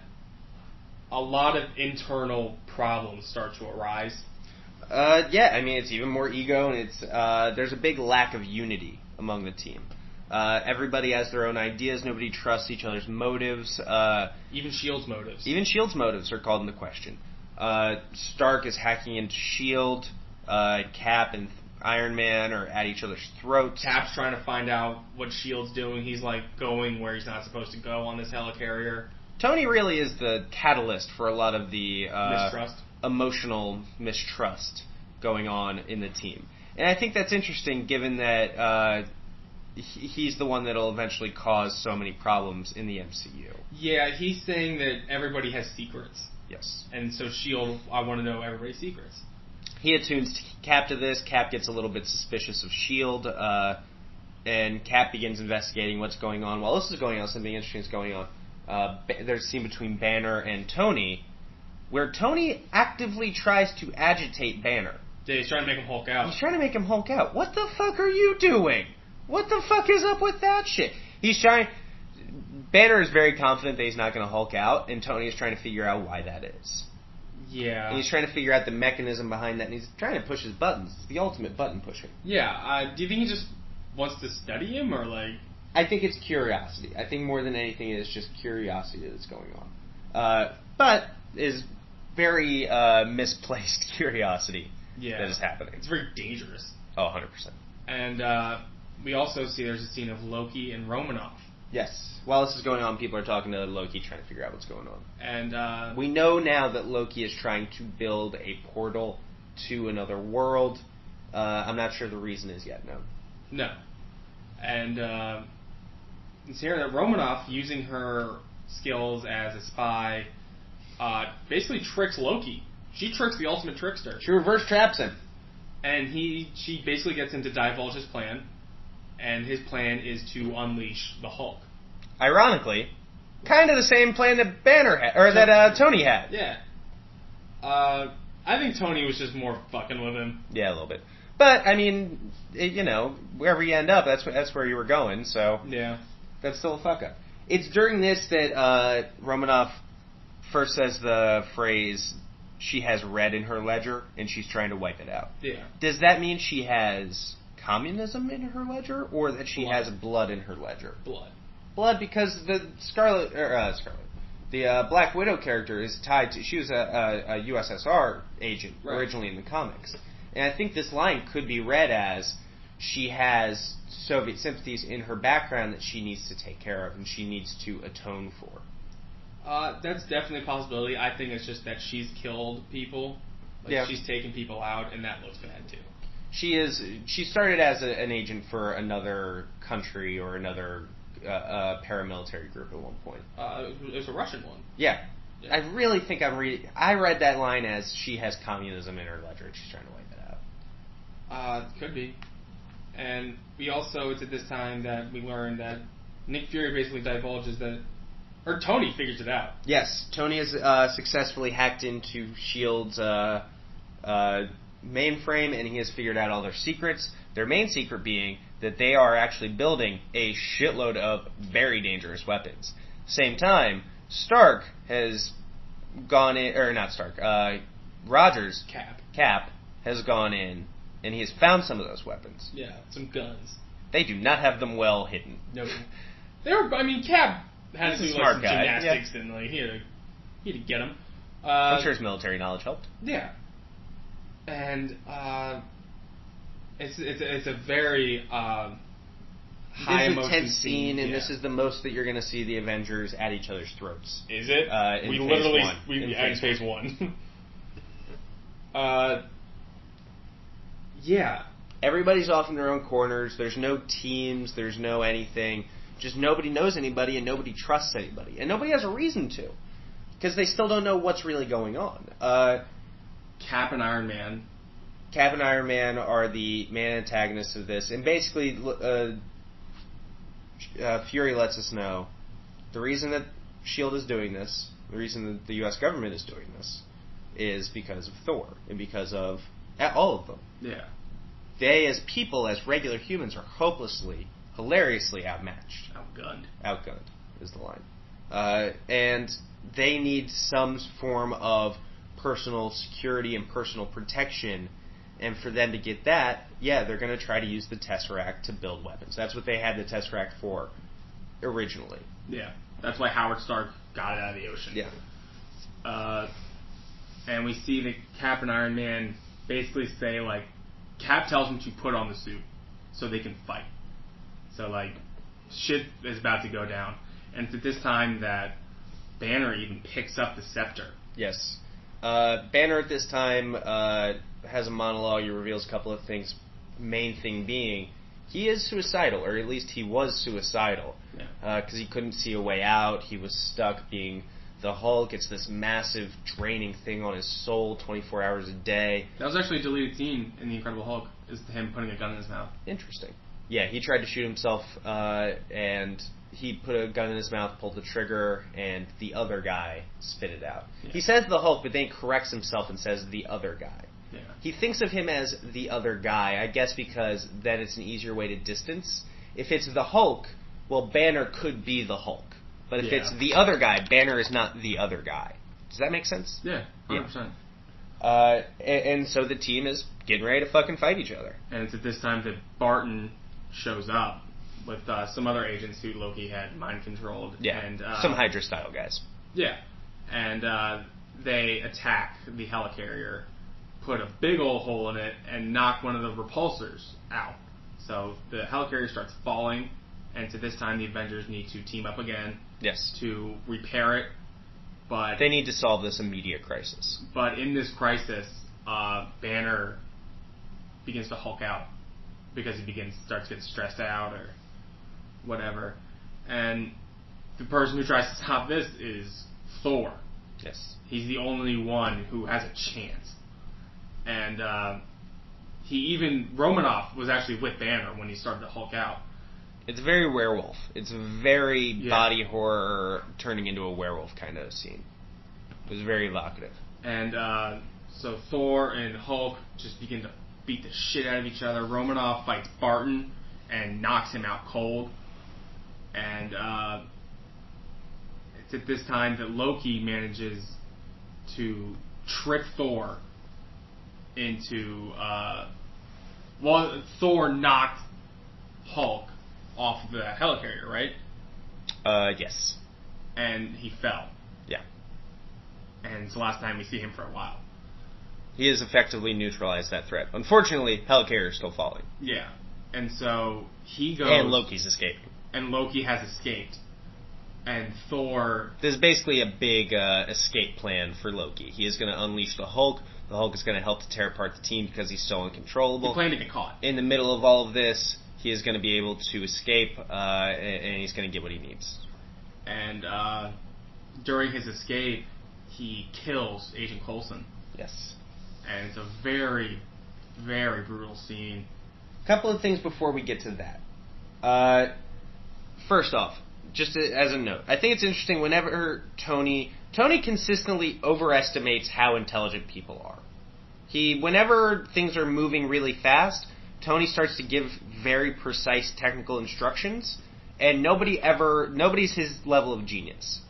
a lot of internal problems start to arise. Yeah, I mean, it's even more ego, and it's there's a big lack of unity among the team. Everybody has their own ideas. Nobody trusts each other's motives. Even S.H.I.E.L.D.'s motives. Even S.H.I.E.L.D.'s motives are called into question. Stark is hacking into S.H.I.E.L.D. Cap and Iron Man are at each other's throats. Cap's trying to find out what S.H.I.E.L.D.'s doing. He's like going where he's not supposed to go on this helicarrier. Tony really is the catalyst for a lot of the mistrust. Emotional mistrust going on in the team. And I think that's interesting given that he's the one that will eventually cause so many problems in the MCU. Yeah, he's saying that everybody has secrets. Yes. And so S.H.I.E.L.D., I want to know everybody's secrets. He attunes Cap to this. Cap gets a little bit suspicious of S.H.I.E.L.D., and Cap begins investigating what's going on. While this is going on, something interesting is going on. There's a scene between Banner and Tony, where Tony actively tries to agitate Banner. Yeah, he's trying to make him Hulk out. He's trying to make him Hulk out. What the fuck are you doing? What the fuck is up with that shit? Banner is very confident that he's not going to Hulk out, and Tony is trying to figure out why that is. Yeah. And he's trying to figure out the mechanism behind that, and he's trying to push his buttons. It's the ultimate button pushing. Yeah. Do you think he just wants to study him, or like... I think it's curiosity. I think more than anything it is just curiosity that's going on. But is very misplaced curiosity that is happening. It's very dangerous. Oh, 100%. And we also see there's a scene of Loki and Romanoff. Yes. While this is going on, people are talking to Loki trying to figure out what's going on. And we know now that Loki is trying to build a portal to another world. I'm not sure the reason is yet known. No. And it's here that Romanoff, using her skills as a spy, basically tricks Loki. She tricks the ultimate trickster. She reverse traps him. And she basically gets him to divulge his plan. And his plan is to unleash the Hulk. Ironically, kind of the same plan that Banner had, or that Tony had. Yeah. I think Tony was just more fucking with him. Yeah, a little bit. But I mean, wherever you end up, that's where you were going. So yeah, that's still a fuck up. It's during this that Romanoff first says the phrase, "She has red in her ledger," and she's trying to wipe it out. Yeah. Does that mean she has communism in her ledger, or that she has blood in her ledger? Blood, because the the Black Widow character is tied to. She was a USSR agent originally in the comics, and I think this line could be read as she has Soviet sympathies in her background that she needs to take care of and she needs to atone for. That's definitely a possibility. I think it's just that she's killed people. She's taken people out, and that looks bad too. She started as an agent for another country or another paramilitary group at one point. It was a Russian one. Yeah. I really think I read that line as she has communism in her ledger and she's trying to wipe it out. Could be. And we also, it's at this time that we learn that Nick Fury basically divulges that, or Tony figures it out. Yes, Tony has successfully hacked into S.H.I.E.L.D.'s mainframe, and he has figured out all their secrets. Their main secret being that they are actually building a shitload of very dangerous weapons. Same time, Stark has gone in, or not Stark, Rogers, Cap, has gone in, and he has found some of those weapons. Yeah, some guns. They do not have them well hidden. No. Cap had to do some guy. gymnastics and he had to get them. I'm sure his military knowledge helped. Yeah. And it's a very high emotion tense scene, and this is the most that you're going to see the Avengers at each other's throats. Is it? In phase one. Yeah. Everybody's off in their own corners. There's no teams. There's no anything. Just nobody knows anybody, and nobody trusts anybody, and nobody has a reason to, because they still don't know what's really going on. Cap and Iron Man Cap and Iron Man are the main antagonists of this, and basically, Fury lets us know the reason that S.H.I.E.L.D. is doing this, the reason that the U.S. government is doing this, is because of Thor, and because of all of them. Yeah. They, as people, as regular humans, are hopelessly, hilariously outmatched. Outgunned. Outgunned is the line. And they need some form of personal security and personal protection. And for them to get that, they're going to try to use the Tesseract to build weapons. That's what they had the Tesseract for originally. Yeah. That's why Howard Stark got it out of the ocean. Yeah. And we see that Cap and Iron Man basically say, like, Cap tells them to put on the suit so they can fight. So, like, shit is about to go down. And it's at this time that Banner even picks up the scepter. Yes. Banner at this time has a monologue. He reveals a couple of things. Main thing being, he is suicidal, or at least he was suicidal. Because he couldn't see a way out. He was stuck being the Hulk. It's this massive draining thing on his soul 24 hours a day. That was actually a deleted scene in The Incredible Hulk, is him putting a gun in his mouth. Interesting. Yeah, he tried to shoot himself, and he put a gun in his mouth, pulled the trigger, and the other guy spit it out. Yeah. He says the Hulk, but then he corrects himself and says the other guy. Yeah. He thinks of him as the other guy, I guess because then it's an easier way to distance. If it's the Hulk, well, Banner could be the Hulk. But if it's the other guy, Banner is not the other guy. Does that make sense? Yeah, 100%. And so the team is getting ready to fucking fight each other. And it's at this time that Barton shows up with some other agents who Loki had mind-controlled. Yeah, and, some Hydra-style guys. Yeah, and they attack the helicarrier, put a big old hole in it, and knock one of the repulsors out. So the helicarrier starts falling, and to this time the Avengers need to team up again. Yes. To repair it, but they need to solve this immediate crisis. But in this crisis, Banner begins to Hulk out because he starts getting stressed out or whatever, and the person who tries to stop this is Thor. Yes. He's the only one who has a chance, and Romanoff was actually with Banner when he started to Hulk out. It's very werewolf. It's very body horror turning into a werewolf kind of scene. It was very evocative. And so Thor and Hulk just begin to beat the shit out of each other. Romanoff fights Barton and knocks him out cold. And it's at this time that Loki manages to trick Thor into... Thor knocked Hulk off the helicarrier, right? Yes. And he fell. Yeah. And it's the last time we see him for a while. He has effectively neutralized that threat. Unfortunately, helicarrier is still falling. Yeah. And so he goes... And Loki's escaping. And Loki has escaped. And Thor... There's basically a big escape plan for Loki. He is going to unleash the Hulk. The Hulk is going to help to tear apart the team because he's so uncontrollable. He planned to get caught. In the middle of all of this, he is going to be able to escape, and he's going to get what he needs. And during his escape, he kills Agent Coulson. Yes. And it's a very, very brutal scene. A couple of things before we get to that. First off, just as a note, I think it's interesting whenever Tony consistently overestimates how intelligent people are. Whenever things are moving really fast, Tony starts to give very precise technical instructions, and nobody's his level of genius.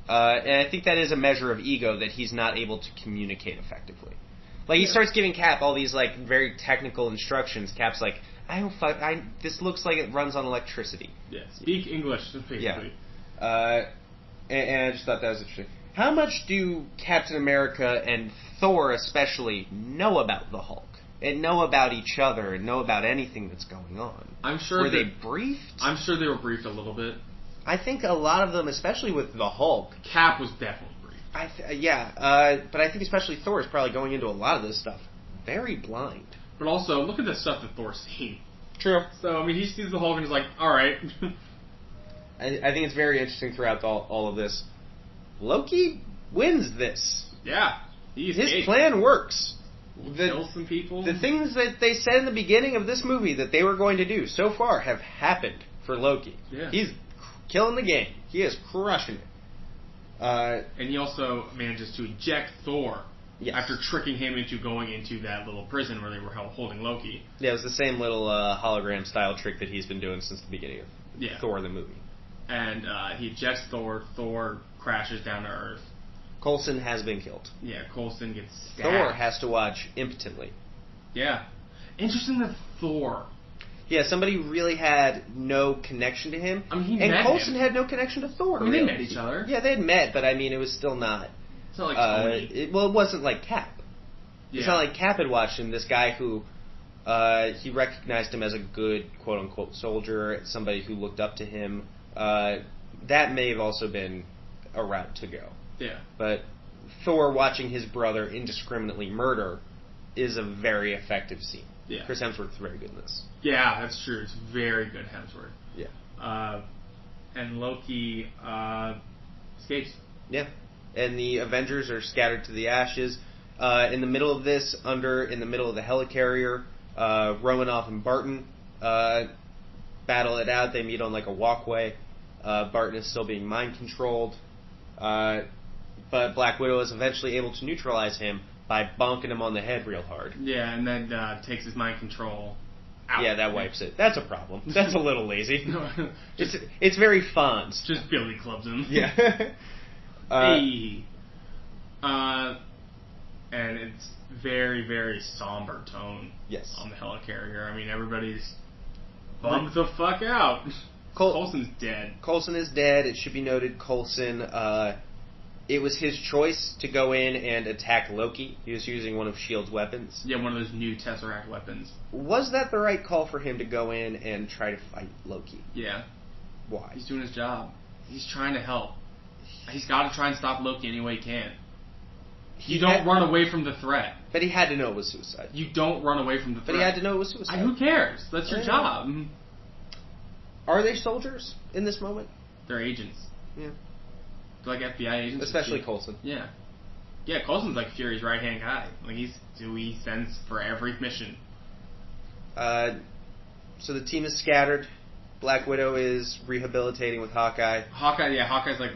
And I think that is a measure of ego that he's not able to communicate effectively. Like, he starts giving Cap all these, like, very technical instructions. Cap's like, this looks like it runs on electricity. Yeah, speak English, basically. Yeah. And I just thought that was interesting. How much do Captain America and Thor especially know about the Hulk? And know about each other, and know about anything that's going on? I'm sure Were they briefed? I'm sure they were briefed a little bit. I think a lot of them, especially with the Hulk... Cap was definitely briefed. But I think especially Thor is probably going into a lot of this stuff very blind. But also, look at the stuff that Thor's seen. True. So, I mean, he sees the Hulk and he's like, alright. I think it's very interesting throughout all of this. Loki wins this. Yeah. His plan works. We'll kill some people. The things that they said in the beginning of this movie that they were going to do so far have happened for Loki. Yeah. He's killing the game. He is crushing it. And he also manages to eject Thor. Yes. After tricking him into going into that little prison where they were holding Loki. Yeah, it was the same little hologram style trick that he's been doing since the beginning of Thor the movie. And he ejects Thor. Thor crashes down to Earth. Coulson has been killed. Yeah, Coulson gets stabbed. Thor has to watch impotently. Yeah. Interesting that Thor. Yeah, somebody really had no connection to him. I mean, he met him. Coulson had no connection to Thor. I mean, they met each other. Yeah, they had met, but I mean, it was still not. It's not like Tony. It wasn't like Cap. Yeah. It's not like Cap had watched him. This guy who he recognized him as a good quote unquote soldier, somebody who looked up to him. That may have also been a route to go. Yeah. But Thor watching his brother indiscriminately murder is a very effective scene. Yeah. Chris Hemsworth's very good in this. Yeah, that's true. It's very good Hemsworth. Yeah. And Loki escapes. Yeah. And the Avengers are scattered to the ashes. In the middle of this, in the middle of the helicarrier, Romanoff and Barton battle it out. They meet on like a walkway. Barton is still being mind controlled. But Black Widow is eventually able to neutralize him by bonking him on the head real hard. Yeah, and then takes his mind control out. Yeah, that wipes it. That's a problem. That's a little lazy. It's very Fonz. Just Billy clubs him. Yeah. Hey. And it's very, very somber tone. Yes. On the helicarrier. I mean, everybody's bummed the fuck out. Coulson's dead. Coulson is dead. It should be noted, Coulson, it was his choice to go in and attack Loki. He was using one of S.H.I.E.L.D.'s weapons. Yeah, one of those new Tesseract weapons. Was that the right call for him to go in and try to fight Loki? Yeah. Why? He's doing his job. He's trying to help. He's got to try and stop Loki any way he can. You don't run away from the threat. But he had to know it was suicide. You don't run away from the threat. But he had to know it was suicide. Who cares? That's your job. Are they soldiers in this moment? They're agents. Yeah. They're like FBI agents. Especially Coulson. Yeah. Yeah, Coulson's like Fury's right-hand guy. Like, he's who he sends for every mission. So the team is scattered. Black Widow is rehabilitating with Hawkeye. Hawkeye's like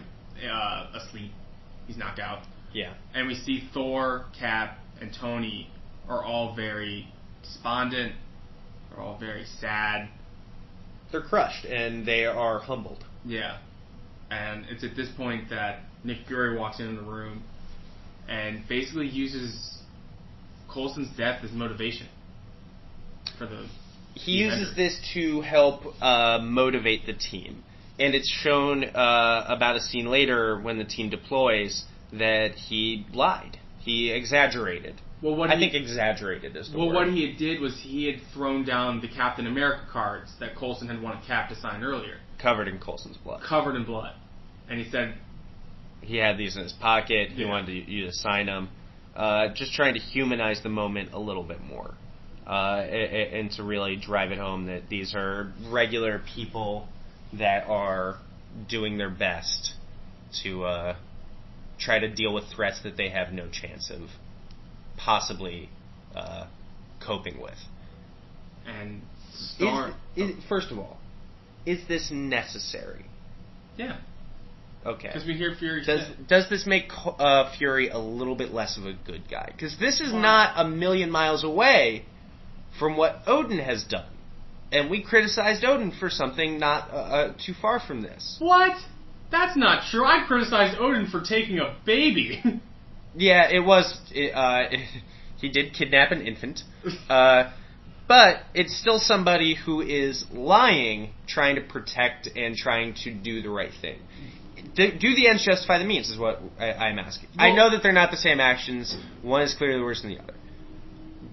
asleep. He's knocked out. Yeah. And we see Thor, Cap, and Tony are all very despondent. They're all very sad. They're crushed, and they are humbled. Yeah. And it's at this point that Nick Fury walks into the room and basically uses Coulson's death as motivation for the... He uses this to help motivate the team. And it's shown about a scene later when the team deploys that he lied. He exaggerated. I think exaggerated is the word. Well, what he did was he had thrown down the Captain America cards that Coulson had wanted Cap to sign earlier. Covered in Coulson's blood. Covered in blood. And he said... He had these in his pocket. He wanted you to sign them. Just trying to humanize the moment a little bit more. And to really drive it home that these are regular people that are doing their best to try to deal with threats that they have no chance of possibly coping with. And first of all, is this necessary? Yeah. Okay. Because we hear Fury. Does this make Fury a little bit less of a good guy? Because this is not a million miles away from what Odin has done. And we criticized Odin for something not too far from this. What? That's not true. I criticized Odin for taking a baby. Yeah, it was... he did kidnap an infant. But it's still somebody who is lying, trying to protect and trying to do the right thing. Do the ends justify the means is what I'm asking. Well, I know that they're not the same actions. One is clearly worse than the other.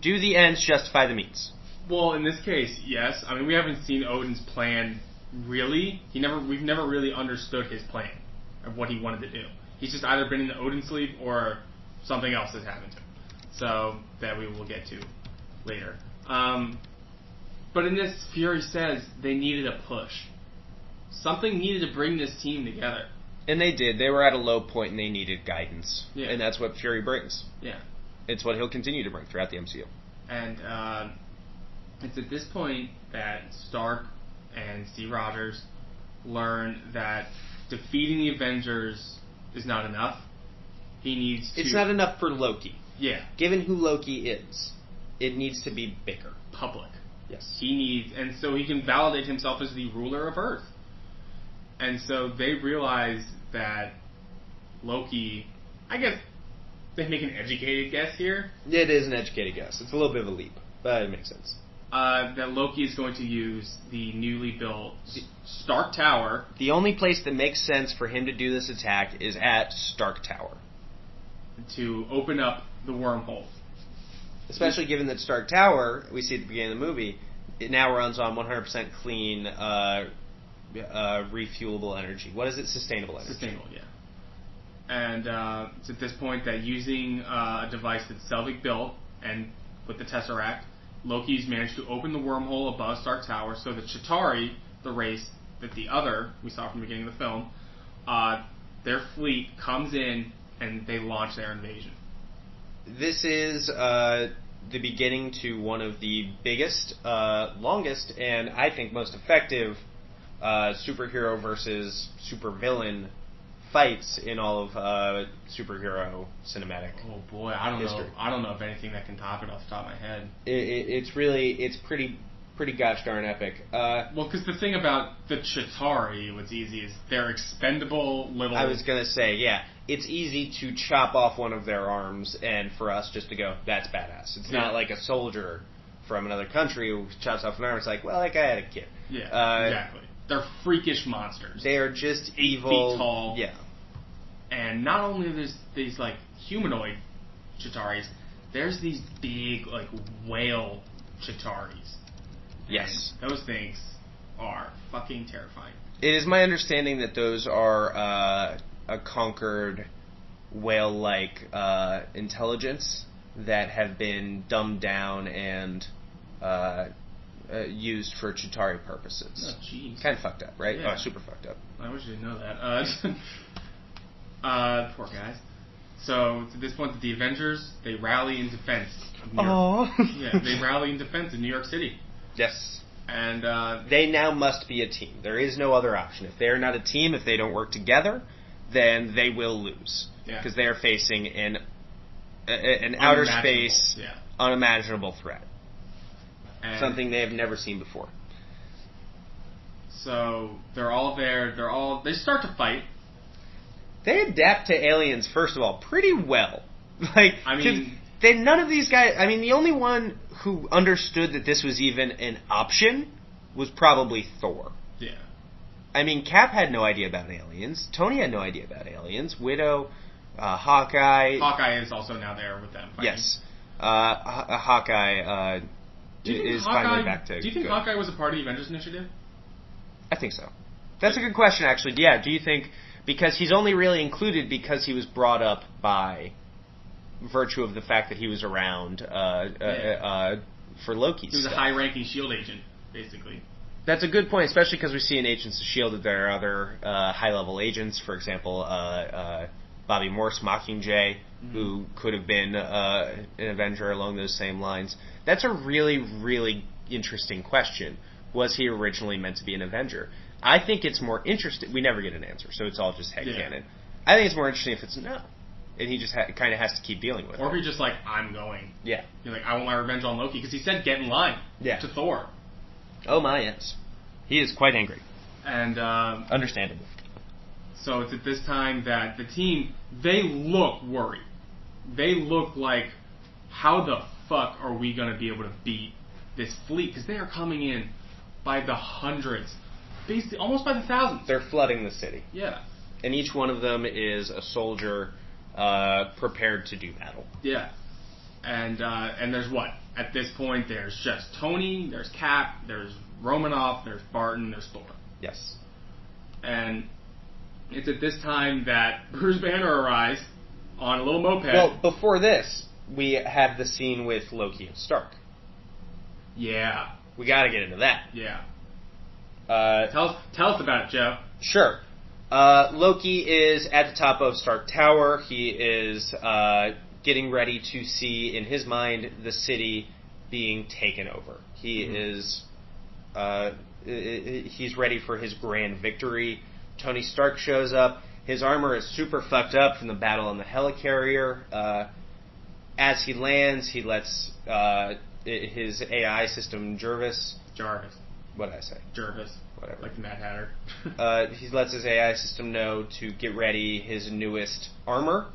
Do the ends justify the means? Well, in this case, yes. I mean, we haven't seen Odin's plan really. We've never really understood his plan of what he wanted to do. He's just either been in the Odin sleep or something else has happened to him. So, that we will get to later. But in this, Fury says they needed a push. Something needed to bring this team together. And they did. They were at a low point and they needed guidance. Yeah. And that's what Fury brings. Yeah. It's what he'll continue to bring throughout the MCU. And it's at this point that Stark and Steve Rogers learn that defeating the Avengers is not enough. He needs to... It's not enough for Loki. Yeah. Given who Loki is, it needs to be bigger. Public. Yes. He needs... And so he can validate himself as the ruler of Earth. And so they realize that Loki... I guess they make an educated guess here. It is an educated guess. It's a little bit of a leap, but it makes sense. That Loki is going to use the newly built Stark Tower. The only place that makes sense for him to do this attack is at Stark Tower. To open up the wormhole. Especially given that Stark Tower, we see at the beginning of the movie, it now runs on 100% clean, refuelable energy. What is it? Sustainable energy. Sustainable, yeah. And it's at this point that using a device that Selvig built, and with the Tesseract, Loki's managed to open the wormhole above Stark Tower so that Chitauri, the race that we saw from the beginning of the film, their fleet comes in and they launch their invasion. This is the beginning to one of the biggest, longest, and I think most effective superhero versus supervillain fights in all of superhero cinematic. Oh boy, I don't history. know. I don't know of anything that can top it off the top of my head. It's pretty gosh darn epic. Well, because the thing about the Chitauri, what's easy is they're expendable little... I was going to say, yeah, it's easy to chop off one of their arms and for us just to go, that's badass. It's not like a soldier from another country who chops off an arm. It's like, well, that guy had a kid. Yeah, exactly. They're freakish monsters. They are just 8 evil. feet tall. Yeah. And not only are there these like humanoid Chitauris, there's these big like whale Chitauris. Yes. And those things are fucking terrifying. It is my understanding that those are a conquered whale-like intelligence that have been dumbed down and used for Chitauri purposes. Oh, jeez. Kind of fucked up, right? Yeah. Oh, super fucked up. I wish I didn't know that. Poor guys. So, to this point, the Avengers, they rally in defense of New York. Yeah, they rally in defense of New York City. Yes. And they now must be a team. There is no other option. If they are not a team, if they don't work together, then they will lose. Because they are facing an outer space, unimaginable threat. And something they have never seen before. So they're all there. They start to fight. They adapt to aliens, first of all, pretty well. None of these guys. I mean, the only one who understood that this was even an option was probably Thor. Yeah. I mean, Cap had no idea about aliens. Tony had no idea about aliens. Widow, Hawkeye. Hawkeye is also now there with them. Fighting. Yes. Hawkeye is finally back to. Do you think Hawkeye was a part of the Avengers Initiative? I think so. That's a good question, actually. Yeah. Do you think because he's only really included because he was brought up by virtue of the fact that he was around for Loki's He was stuff. a high-ranking S.H.I.E.L.D. agent, basically. That's a good point, especially because we see in Agents of S.H.I.E.L.D. that there are other high-level agents. For example, Bobby Morse, Mockingjay, who could have been an Avenger along those same lines. That's a really, really interesting question. Was he originally meant to be an Avenger? I think it's more interesting. We never get an answer, so it's all just headcanon. Yeah. I think it's more interesting if it's no. And he just kind of has to keep dealing with it. Or if he's just like, I'm going. Yeah. You're like, I want my revenge on Loki. Because he said, get in line to Thor. Oh my, yes. He is quite angry. And understandable. So it's at this time that the team, they look worried. They look like, how the fuck are we going to be able to beat this fleet? Because they are coming in by the hundreds. Basically, almost by the thousands. They're flooding the city. Yeah. And each one of them is a soldier prepared to do battle. Yeah. And there's what? At this point, there's just Tony, there's Cap, there's Romanoff, there's Barton, there's Thor. Yes. And it's at this time that Bruce Banner arrives on a little moped. Well, before this, we have the scene with Loki and Stark. Yeah. We got to get into that. Yeah. Tell us about it, Joe. Sure. Loki is at the top of Stark Tower. He is getting ready to see, in his mind, the city being taken over. He is he's ready for his grand victory. Tony Stark shows up. His armor is super fucked up from the battle on the helicarrier. As he lands, he lets his AI system, Jarvis. What did I say? Jarvis. Whatever. Like the Mad Hatter. He lets his AI system know to get ready his newest armor.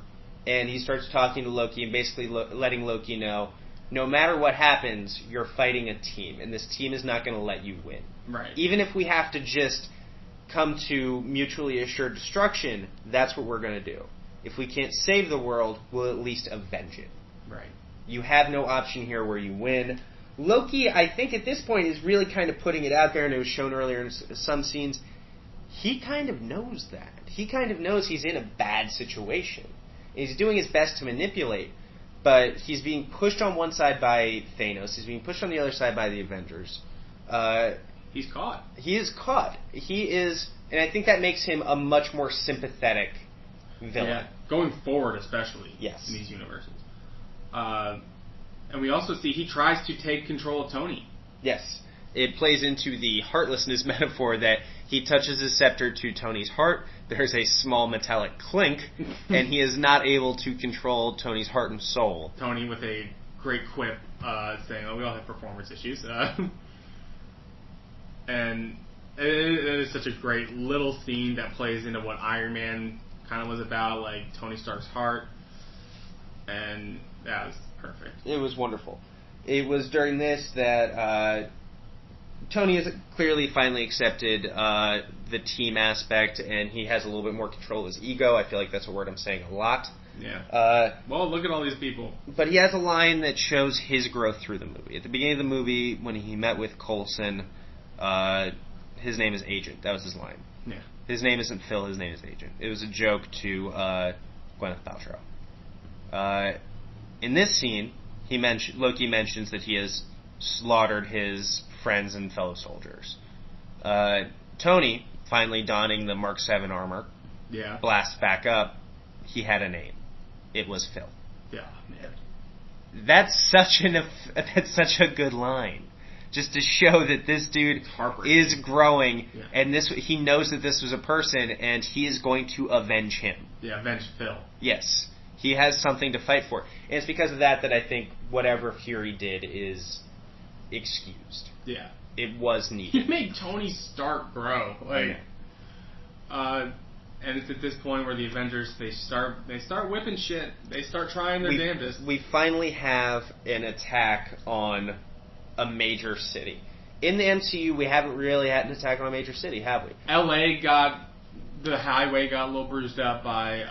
And he starts talking to Loki and basically letting Loki know, no matter what happens, you're fighting a team. And this team is not going to let you win. Right. Even if we have to just come to mutually assured destruction, that's what we're going to do. If we can't save the world, we'll at least avenge it. Right. You have no option here where you win. Loki, I think at this point, is really kind of putting it out there, and it was shown earlier in some scenes. He kind of knows that. He kind of knows he's in a bad situation. He's doing his best to manipulate, but he's being pushed on one side by Thanos. He's being pushed on the other side by the Avengers. He's caught. He is caught. He is, and I think that makes him a much more sympathetic villain. Yeah, going forward especially. Yes. In these universes. And we also see he tries to take control of Tony. Yes. It plays into the heartlessness metaphor that he touches his scepter to Tony's heart. There's a small metallic clink, and he is not able to control Tony's heart and soul. Tony with a great quip saying, "Oh, we all have performance issues." And it is such a great little scene that plays into what Iron Man kind of was about, like Tony Stark's heart. And that was perfect. It was wonderful. It was during this that Tony has clearly finally accepted the team aspect, and he has a little bit more control of his ego. I feel like that's a word I'm saying a lot. Yeah. Well, look at all these people. But he has a line that shows his growth through the movie. At the beginning of the movie, when he met with Coulson, his name is Agent. That was his line. Yeah. His name isn't Phil, his name is Agent. It was a joke to Gwyneth Paltrow. In this scene, Loki mentions that he has slaughtered his friends and fellow soldiers. Tony, finally donning the Mark 7 armor, blasts back up. He had a name. It was Phil. Yeah, man. That's such a good line. Just to show that this dude is growing, and he knows that this was a person, and he is going to avenge him. Yeah, avenge Phil. Yes. He has something to fight for. And it's because of that I think whatever Fury did is excused. Yeah. It was needed. He made Tony Stark grow. And it's at this point where the Avengers, they start whipping shit. They start trying their damnedest. We finally have an attack on a major city. In the MCU, we haven't really had an attack on a major city, have we? The highway got a little bruised up by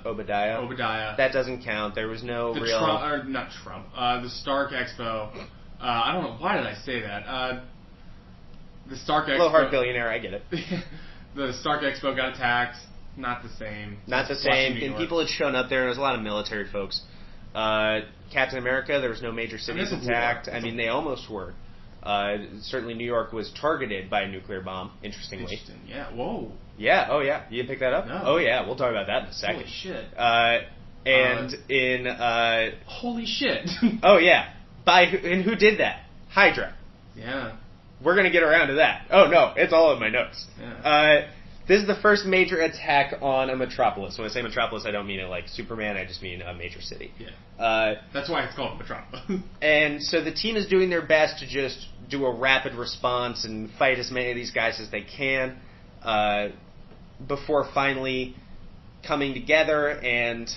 Obadiah. That doesn't count. There was no real... The Stark Expo. I don't know. Why did I say that? The Stark Expo... Low-heart billionaire, I get it. The Stark Expo got attacked. Not the same. Not the same. And people had shown up there. There was a lot of military folks. Captain America, there was no major cities attacked. I mean, they almost were. Certainly New York was targeted by a nuclear bomb, interestingly. Interesting. Yeah, whoa. Yeah, oh yeah. You didn't pick that up? No. Oh yeah, we'll talk about that in a second. Holy shit. Holy shit. Oh yeah. And who did that? Hydra. Yeah. We're going to get around to that. Oh no, it's all in my notes. Yeah. This is the first major attack on a metropolis. When I say metropolis, I don't mean it like Superman, I just mean a major city. Yeah. That's why it's called Metropolis. And so the team is doing their best to just do a rapid response and fight as many of these guys as they can before finally coming together and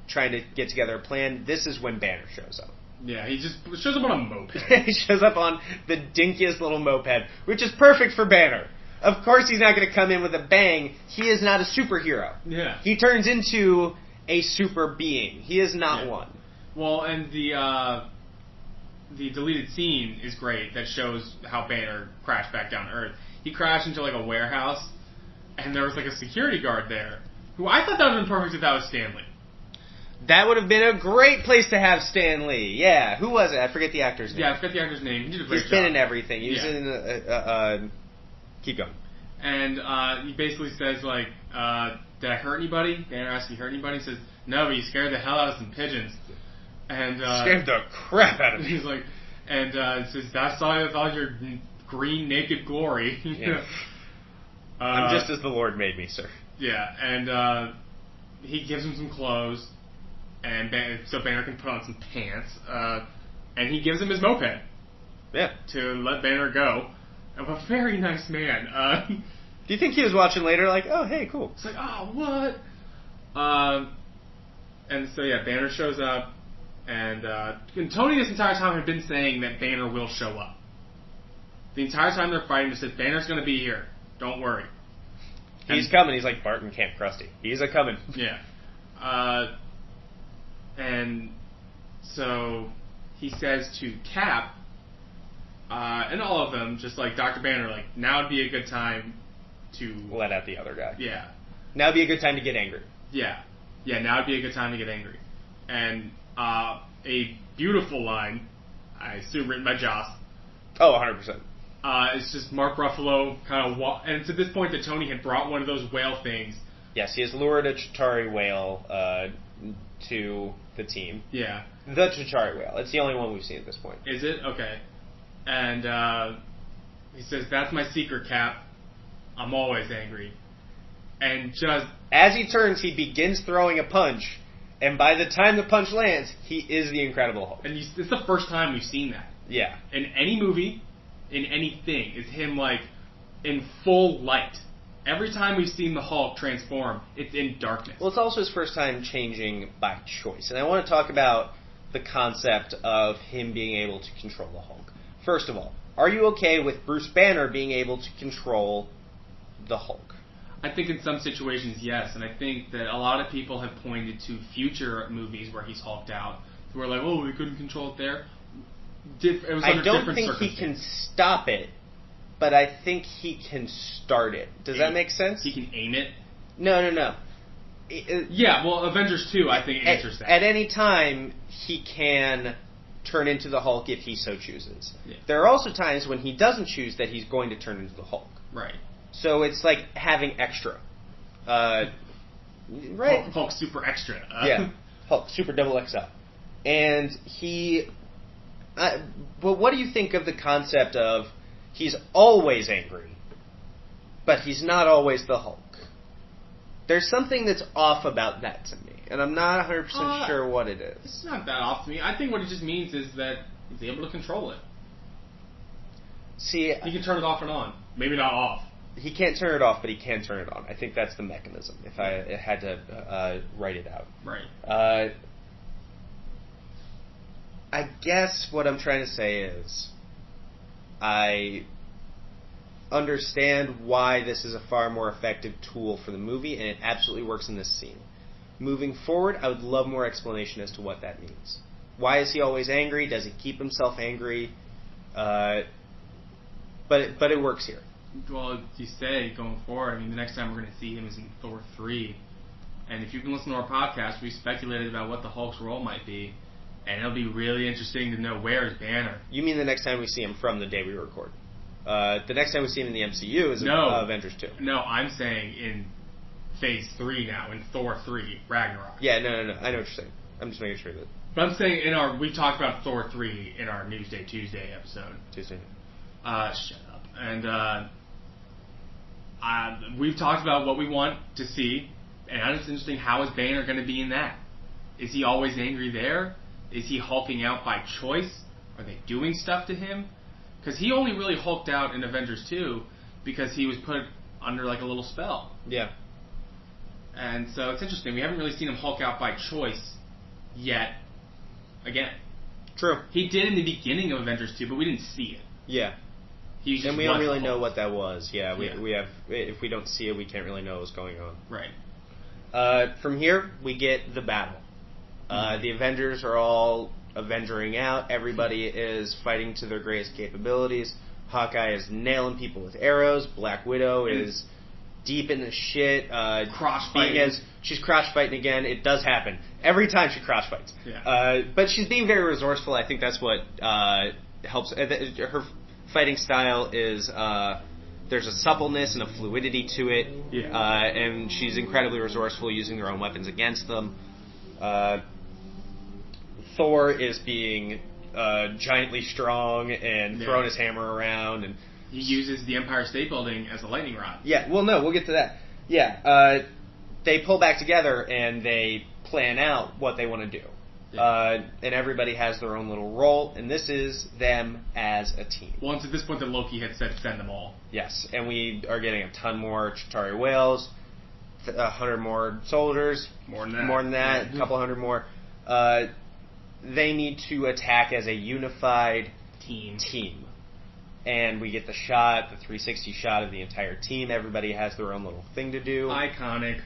trying to get together a plan. This is when Banner shows up. Yeah, he just shows up on a moped. He shows up on the dinkiest little moped, which is perfect for Banner. Of course he's not going to come in with a bang. He is not a superhero. Yeah. He turns into a super being. He is not one. Well, and the deleted scene is great that shows how Banner crashed back down to Earth. He crashed into like a warehouse, and there was like a security guard there, who I thought that would have been perfect if that was Stanley. That would have been a great place to have Stan Lee. Yeah, who was it? I forget the actor's name. Yeah, I forget the actor's name. He did a great job. He's been in everything. He was in keep going. And he basically says, like, did I hurt anybody? Banner asks if he hurt anybody. He says, No, but he scared the hell out of some pigeons. And scared the crap out of me. He's like, and it says, that's all your green naked glory. Yeah. I'm just as the Lord made me, sir. Yeah, and he gives him some clothes, and so Banner can put on some pants, and he gives him his moped. Yeah. To let Banner go. A very nice man. Do you think he was watching later like, oh, hey, cool. It's like, oh, what? And so, yeah, Banner shows up, and Tony this entire time had been saying that Banner will show up. The entire time they're fighting, they said, Banner's going to be here. Don't worry. He's coming. He's like Bart in Camp Krusty. He's a-coming. Yeah. And so he says to Cap, and all of them, just like Dr. Banner, like, now would be a good time to... let out the other guy. Yeah. Now would be a good time to get angry. Yeah. Yeah, now would be a good time to get angry. And a beautiful line, I assume written by Joss. Oh, 100%. It's just Mark Ruffalo kind of... and it's at this point that Tony had brought one of those whale things. Yes, he has lured a Chitauri whale to the team. Yeah. The Chitauri whale. It's the only one we've seen at this point. Is it? Okay. And he says, that's my secret, Cap. I'm always angry. And just... as he turns, he begins throwing a punch, and by the time the punch lands, he is the Incredible Hulk. And it's the first time we've seen that. Yeah. In any movie, in anything, is him, like, in full light. Every time we've seen the Hulk transform, it's in darkness. Well, it's also his first time changing by choice. And I want to talk about the concept of him being able to control the Hulk. First of all, are you okay with Bruce Banner being able to control the Hulk? I think in some situations, yes. And I think that a lot of people have pointed to future movies where he's hulked out. Who are like, oh, we couldn't control it there. It was under I don't different think he can stop it, but I think he can start it. Does that make sense? He can aim it? No. Yeah, well, Avengers 2, I think, answers that. At any time, he can turn into the Hulk if he so chooses. Yeah. There are also times when he doesn't choose that he's going to turn into the Hulk. Right. So it's like having extra. Right? Hulk Super Extra. Yeah. Hulk Super Double XL. And he... but what do you think of the concept of he's always angry, but he's not always the Hulk? There's something that's off about that to me, and I'm not 100% sure what it is. It's not that off to me. I think what it just means is that he's able to control it. See, he can turn it off and on. Maybe not off. He can't turn it off, but he can turn it on. I think that's the mechanism, if I had to write it out. Right. I guess what I'm trying to say is I understand why this is a far more effective tool for the movie, and it absolutely works in this scene. Moving forward, I would love more explanation as to what that means. Why is he always angry? Does he keep himself angry? But it works here. Well, you say going forward, I mean, the next time we're going to see him is in Thor 3. And if you can listen to our podcast, we speculated about what the Hulk's role might be. And it'll be really interesting to know where is Banner. You mean the next time we see him from the day we record? The next time we see him in the MCU is Avengers 2. No, I'm saying in Phase 3 now, in Thor 3, Ragnarok. Yeah, no. I know what you're saying. I'm just making sure that... But I'm saying we talked about Thor 3 in our Newsday Tuesday episode. Tuesday. Shut up. And we've talked about what we want to see, and it's interesting, how is Banner going to be in that? Is he always angry there? Is he hulking out by choice? Are they doing stuff to him? Because he only really hulked out in Avengers 2 because he was put under like a little spell. Yeah. And so it's interesting. We haven't really seen him hulk out by choice yet. Again. True. He did in the beginning of Avengers 2, but we didn't see it. Yeah. And we don't really know what that was. Yeah, we have. If we don't see it, we can't really know what's going on. Right. From here, we get the battle. The Avengers are all Avengering out. Everybody is fighting to their greatest capabilities. Hawkeye is nailing people with arrows. Black Widow is deep in the shit. Cross fighting. She's cross fighting again. It does happen every time she cross fights. Yeah. But she's being very resourceful. I think that's what helps. Her fighting style is there's a suppleness and a fluidity to it. Yeah. And she's incredibly resourceful, using her own weapons against them. Thor is being giantly strong and throwing his hammer around, and he uses the Empire State Building as a lightning rod. Yeah, well, no, we'll get to that. Yeah, they pull back together and they plan out what they want to do. Yeah. And everybody has their own little role, and this is them as a team. Once at this point that Loki had said send them all. Yes, and we are getting a ton more Chitauri whales, 100 more soldiers. More than that, a couple hundred more. They need to attack as a unified team. And we get the 360 shot of the entire team. Everybody has their own little thing to do. Iconic.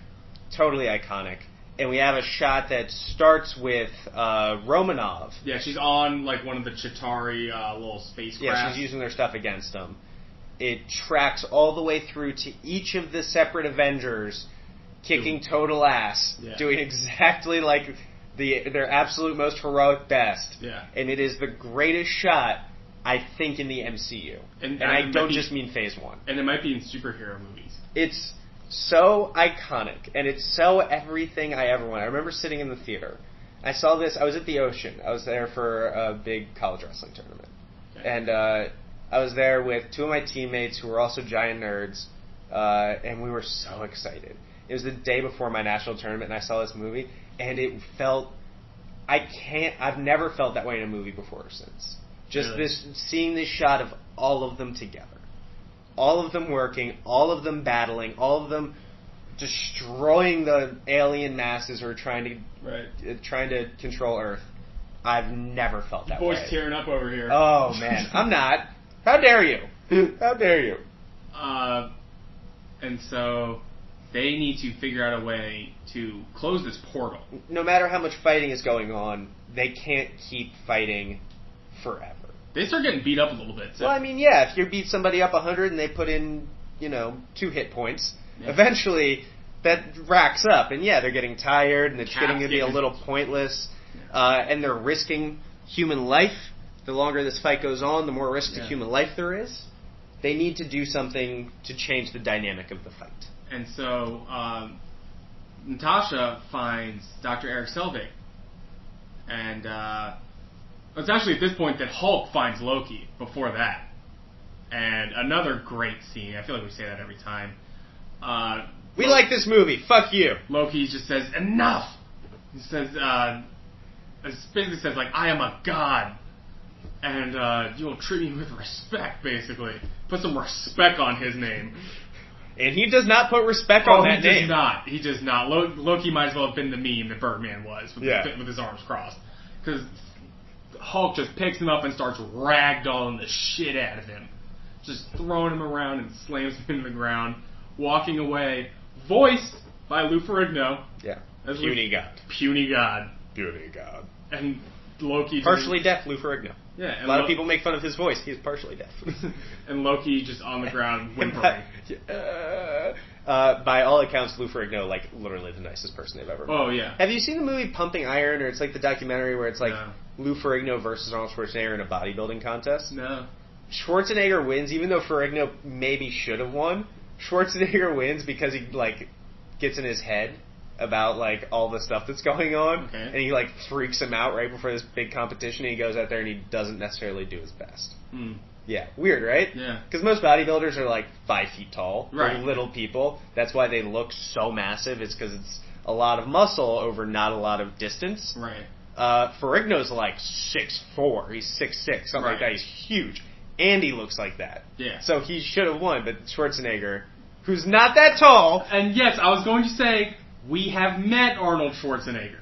Totally iconic. And we have a shot that starts with Romanov. Yeah, she's on like one of the Chitauri little spacecraft. Yeah, she's using their stuff against them. It tracks all the way through to each of the separate Avengers, kicking total ass, doing exactly like their absolute most heroic best. Yeah. And it is the greatest shot, I think, in the MCU. And I don't just mean Phase 1. And it might be in superhero movies. It's so iconic, and it's so everything I ever wanted. I remember sitting in the theater. I saw this. I was at the Ocean. I was there for a big college wrestling tournament. Okay. And I was there with two of my teammates who were also giant nerds, and we were so excited. It was the day before my national tournament, and I saw this movie, and it felt... I've never felt that way in a movie before or since. Just really? Seeing this shot of all of them together. All of them working, all of them battling, all of them destroying the alien masses who are trying to control Earth. I've never felt that way. Boy's tearing up over here. Oh, man. I'm not. How dare you? How dare you? And so they need to figure out a way to close this portal. No matter how much fighting is going on, they can't keep fighting forever. They start getting beat up a little bit. So. Well, I mean, yeah, if you beat somebody up 100 and they put in, 2 hit points, eventually that racks up. And yeah, they're getting tired and it's getting to be a little pointless. And they're risking human life. The longer this fight goes on, the more risk to human life there is. They need to do something to change the dynamic of the fight. And so Natasha finds Dr. Eric Selvig. And it's actually at this point that Hulk finds Loki before that. And another great scene. I feel like we say that every time. We like this movie. Fuck you. Loki just says, enough! He says, basically says, like, I am a god. And you will treat me with respect, basically. Put some respect on his name. And he does not put respect on that name. He does not. Loki might as well have been the meme that Birdman was with his arms crossed. Because Hulk just picks him up and starts ragdolling the shit out of him. Just throwing him around and slams him into the ground. Walking away. Voiced by Lou Ferrigno. Yeah. Puny God. Puny God. Puny God. And Loki... Partially deaf Lou Ferrigno. Yeah, and a lot of people make fun of his voice. He's partially deaf. And Loki just on the ground whimpering. By all accounts, Lou Ferrigno, like, literally the nicest person they've ever met. Oh, yeah. Have you seen the movie Pumping Iron, or it's like the documentary where it's like Lou Ferrigno versus Arnold Schwarzenegger in a bodybuilding contest? No. Schwarzenegger wins, even though Ferrigno maybe should have won. Schwarzenegger wins because he, like, gets in his head about, like, all the stuff that's going on. Okay. And he, like, freaks him out right before this big competition, and he goes out there and he doesn't necessarily do his best. Hmm. Yeah, weird, right? Yeah. Because most bodybuilders are, like, 5 feet tall. Right. They're little people. That's why they look so massive. It's because it's a lot of muscle over not a lot of distance. Right. Ferrigno's, like, 6'4". He's 6'6", something like that. He's huge. And he looks like that. Yeah. So he should have won, but Schwarzenegger, who's not that tall... And yes, I was going to say... We have met Arnold Schwarzenegger.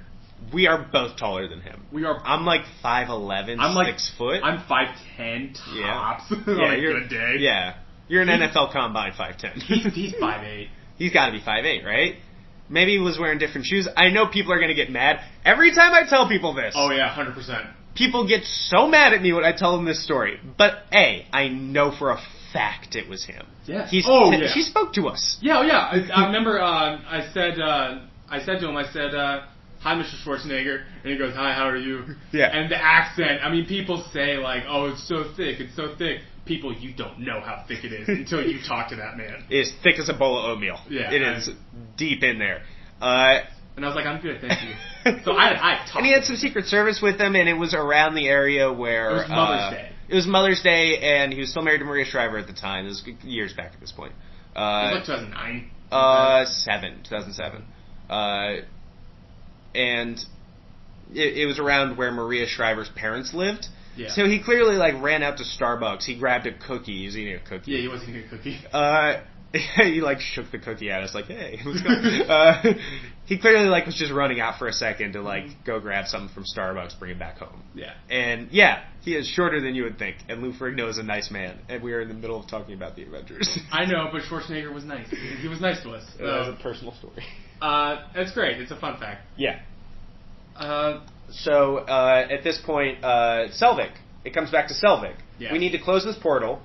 We are both taller than him. I'm like 5'11", 6 foot. I'm 5'10", tops. Yeah, on a good day. Yeah. You're an NFL Combine 5'10". He's 5'8". He's got to be 5'8", right? Maybe he was wearing different shoes. I know people are going to get mad. Every time I tell people this. Oh, yeah, 100%. People get so mad at me when I tell them this story. But, A, I know for a fact it was him. Yeah. He spoke to us. Yeah, I remember I said to him, hi, Mr. Schwarzenegger. And he goes, hi, how are you? Yeah. And the accent, I mean, people say, like, oh, it's so thick. People, you don't know how thick it is until you talk to that man. It is thick as a bowl of oatmeal. Yeah. It is deep in there. And I was like, I'm good, thank you. So I talked. And he had some Secret Service with him, and it was around the area where... It was Mother's Day. It was Mother's Day, and he was still married to Maria Shriver at the time. This was years back at this point. It was like 2009. 2007. And it was around where Maria Shriver's parents lived. Yeah. So he clearly like ran out to Starbucks. He grabbed a cookie. He was eating a cookie. Yeah, he was eating a cookie. He like shook the cookie at us like, hey, what's going he clearly like was just running out for a second to like go grab something from Starbucks, bring it back home. Yeah. And yeah, he is shorter than you would think. And Lou Ferrigno is a nice man. And we are in the middle of talking about the Avengers. I know, but Schwarzenegger was nice. He was nice to us. That was a personal story. That's great. It's a fun fact. Yeah. So at this point, Selvig. It comes back to Selvig. Yeah. We need to close this portal.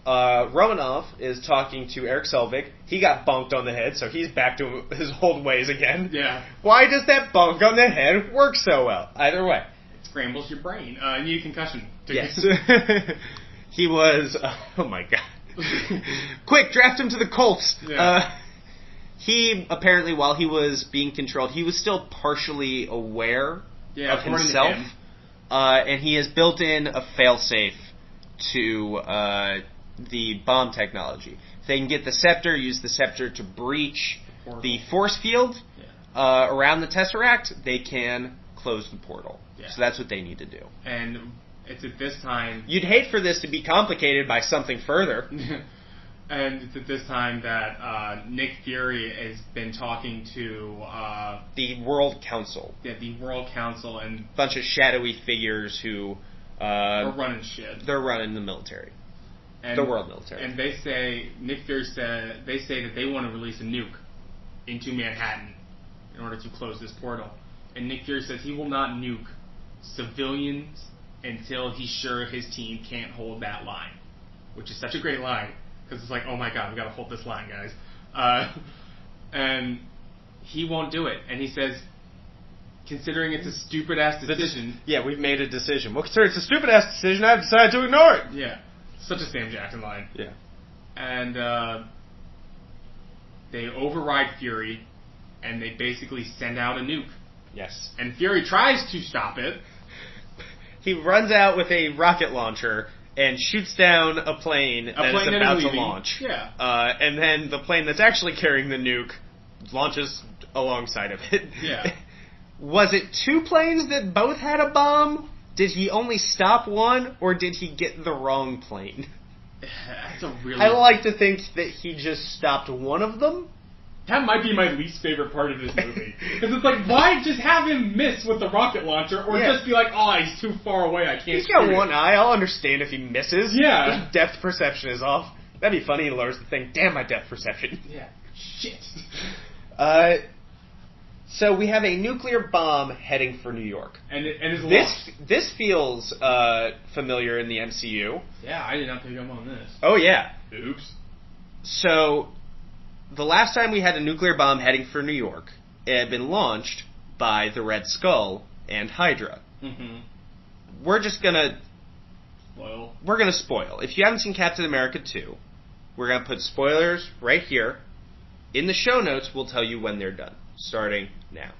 Romanov is talking to Eric Selvig. He got bonked on the head, so he's back to his old ways again. Yeah. Why does that bonk on the head work so well? Either way. It scrambles your brain. You need concussion. Yes. He was... oh my god. Quick, draft him to the Colts. Yeah. He, apparently, while he was being controlled, he was still partially aware of himself. And he has built in a failsafe to the bomb technology. If they can get the scepter, use the scepter to breach the force field around the Tesseract, they can close the portal. Yeah. So that's what they need to do. And it's at this time... You'd hate for this to be complicated by something further. And it's at this time that Nick Fury has been talking to... the World Council. Yeah, the World Council and... a bunch of shadowy figures who... are running shit. They're running the military. And, the world military. And they say... Nick Fury said... They say that they want to release a nuke into Manhattan in order to close this portal. And Nick Fury says he will not nuke civilians until he's sure his team can't hold that line. Which is such a great line. Because it's like, oh my god, we gotta hold this line, guys. And he won't do it. And he says, considering it's a stupid-ass decision... Yeah, we've made a decision. Well, considering it's a stupid-ass decision, I've decided to ignore it. Yeah. Such a Sam Jackson line. Yeah. And they override Fury, and they basically send out a nuke. Yes. And Fury tries to stop it. He runs out with a rocket launcher and shoots down a plane that is about to launch. Yeah. And then the plane that's actually carrying the nuke launches alongside of it. Yeah. Was it two planes that both had a bomb? Did he only stop one, or did he get the wrong plane? That's a really... I like to think that he just stopped one of them. That might be my least favorite part of this movie. Because it's like, why just have him miss with the rocket launcher, or just be like, oh, he's too far away, I can't He's got one eye, I'll understand if he misses. Yeah. His depth perception is off. That'd be funny, he lowers the thing. Damn, my depth perception. Yeah. Shit. So we have a nuclear bomb heading for New York. And it's launched. This feels familiar in the MCU. Yeah, I did not pick up on this. Oh, yeah. Oops. So, the last time we had a nuclear bomb heading for New York, it had been launched by the Red Skull and Hydra. Mm-hmm. We're just gonna... Spoil. We're gonna spoil. If you haven't seen Captain America 2, we're gonna put spoilers right here. In the show notes, we'll tell you when they're done, starting now.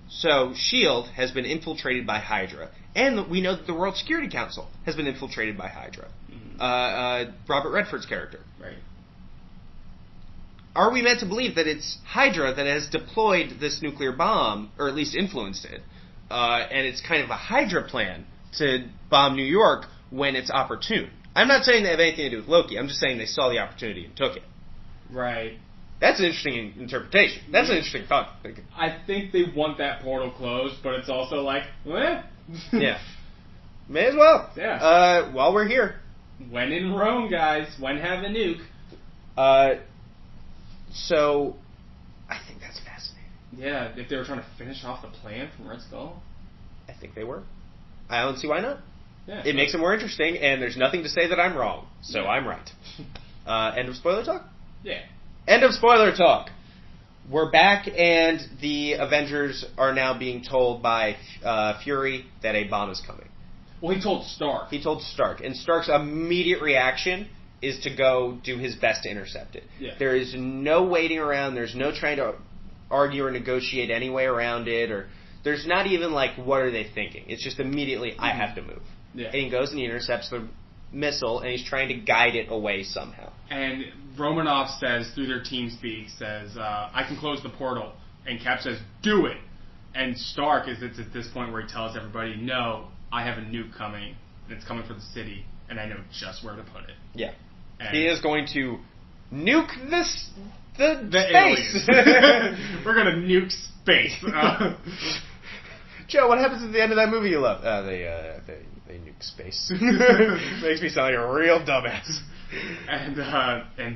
So, S.H.I.E.L.D. has been infiltrated by Hydra, and we know that the World Security Council has been infiltrated by Hydra. Mm-hmm. Robert Redford's character. Right. Are we meant to believe that it's Hydra that has deployed this nuclear bomb, or at least influenced it, and it's kind of a Hydra plan to bomb New York when it's opportune? I'm not saying they have anything to do with Loki, I'm just saying they saw the opportunity and took it. Right. That's an interesting interpretation. That's an interesting thought. I think they want that portal closed, but it's also like, eh? Yeah. May as well. Yeah. While we're here. When in Rome, guys. When have a nuke. So, I think that's fascinating. Yeah, if they were trying to finish off the plan from Red Skull. I think they were. I don't see why not. Yeah. It makes it more interesting, and there's nothing to say that I'm wrong, so I'm right. End of spoiler talk? Yeah. End of spoiler talk. We're back, and the Avengers are now being told by Fury that a bomb is coming. Well, he told Stark. He told Stark, and Stark's immediate reaction is to go do his best to intercept it. Yeah. There is no waiting around. There's no trying to argue or negotiate any way around it, or there's not even like, what are they thinking? It's just immediately, I have to move. Yeah. And he goes and he intercepts the missile, and he's trying to guide it away somehow. And Romanov says, through their team speak, I can close the portal. And Cap says, do it. And Stark is at this point where he tells everybody, no, I have a nuke coming, and it's coming for the city, and I know just where to put it. Yeah. And he is going to nuke the aliens. space. We're going to nuke space. Joe, what happens at the end of that movie you love? They nuke space. Makes me sound like a real dumbass. And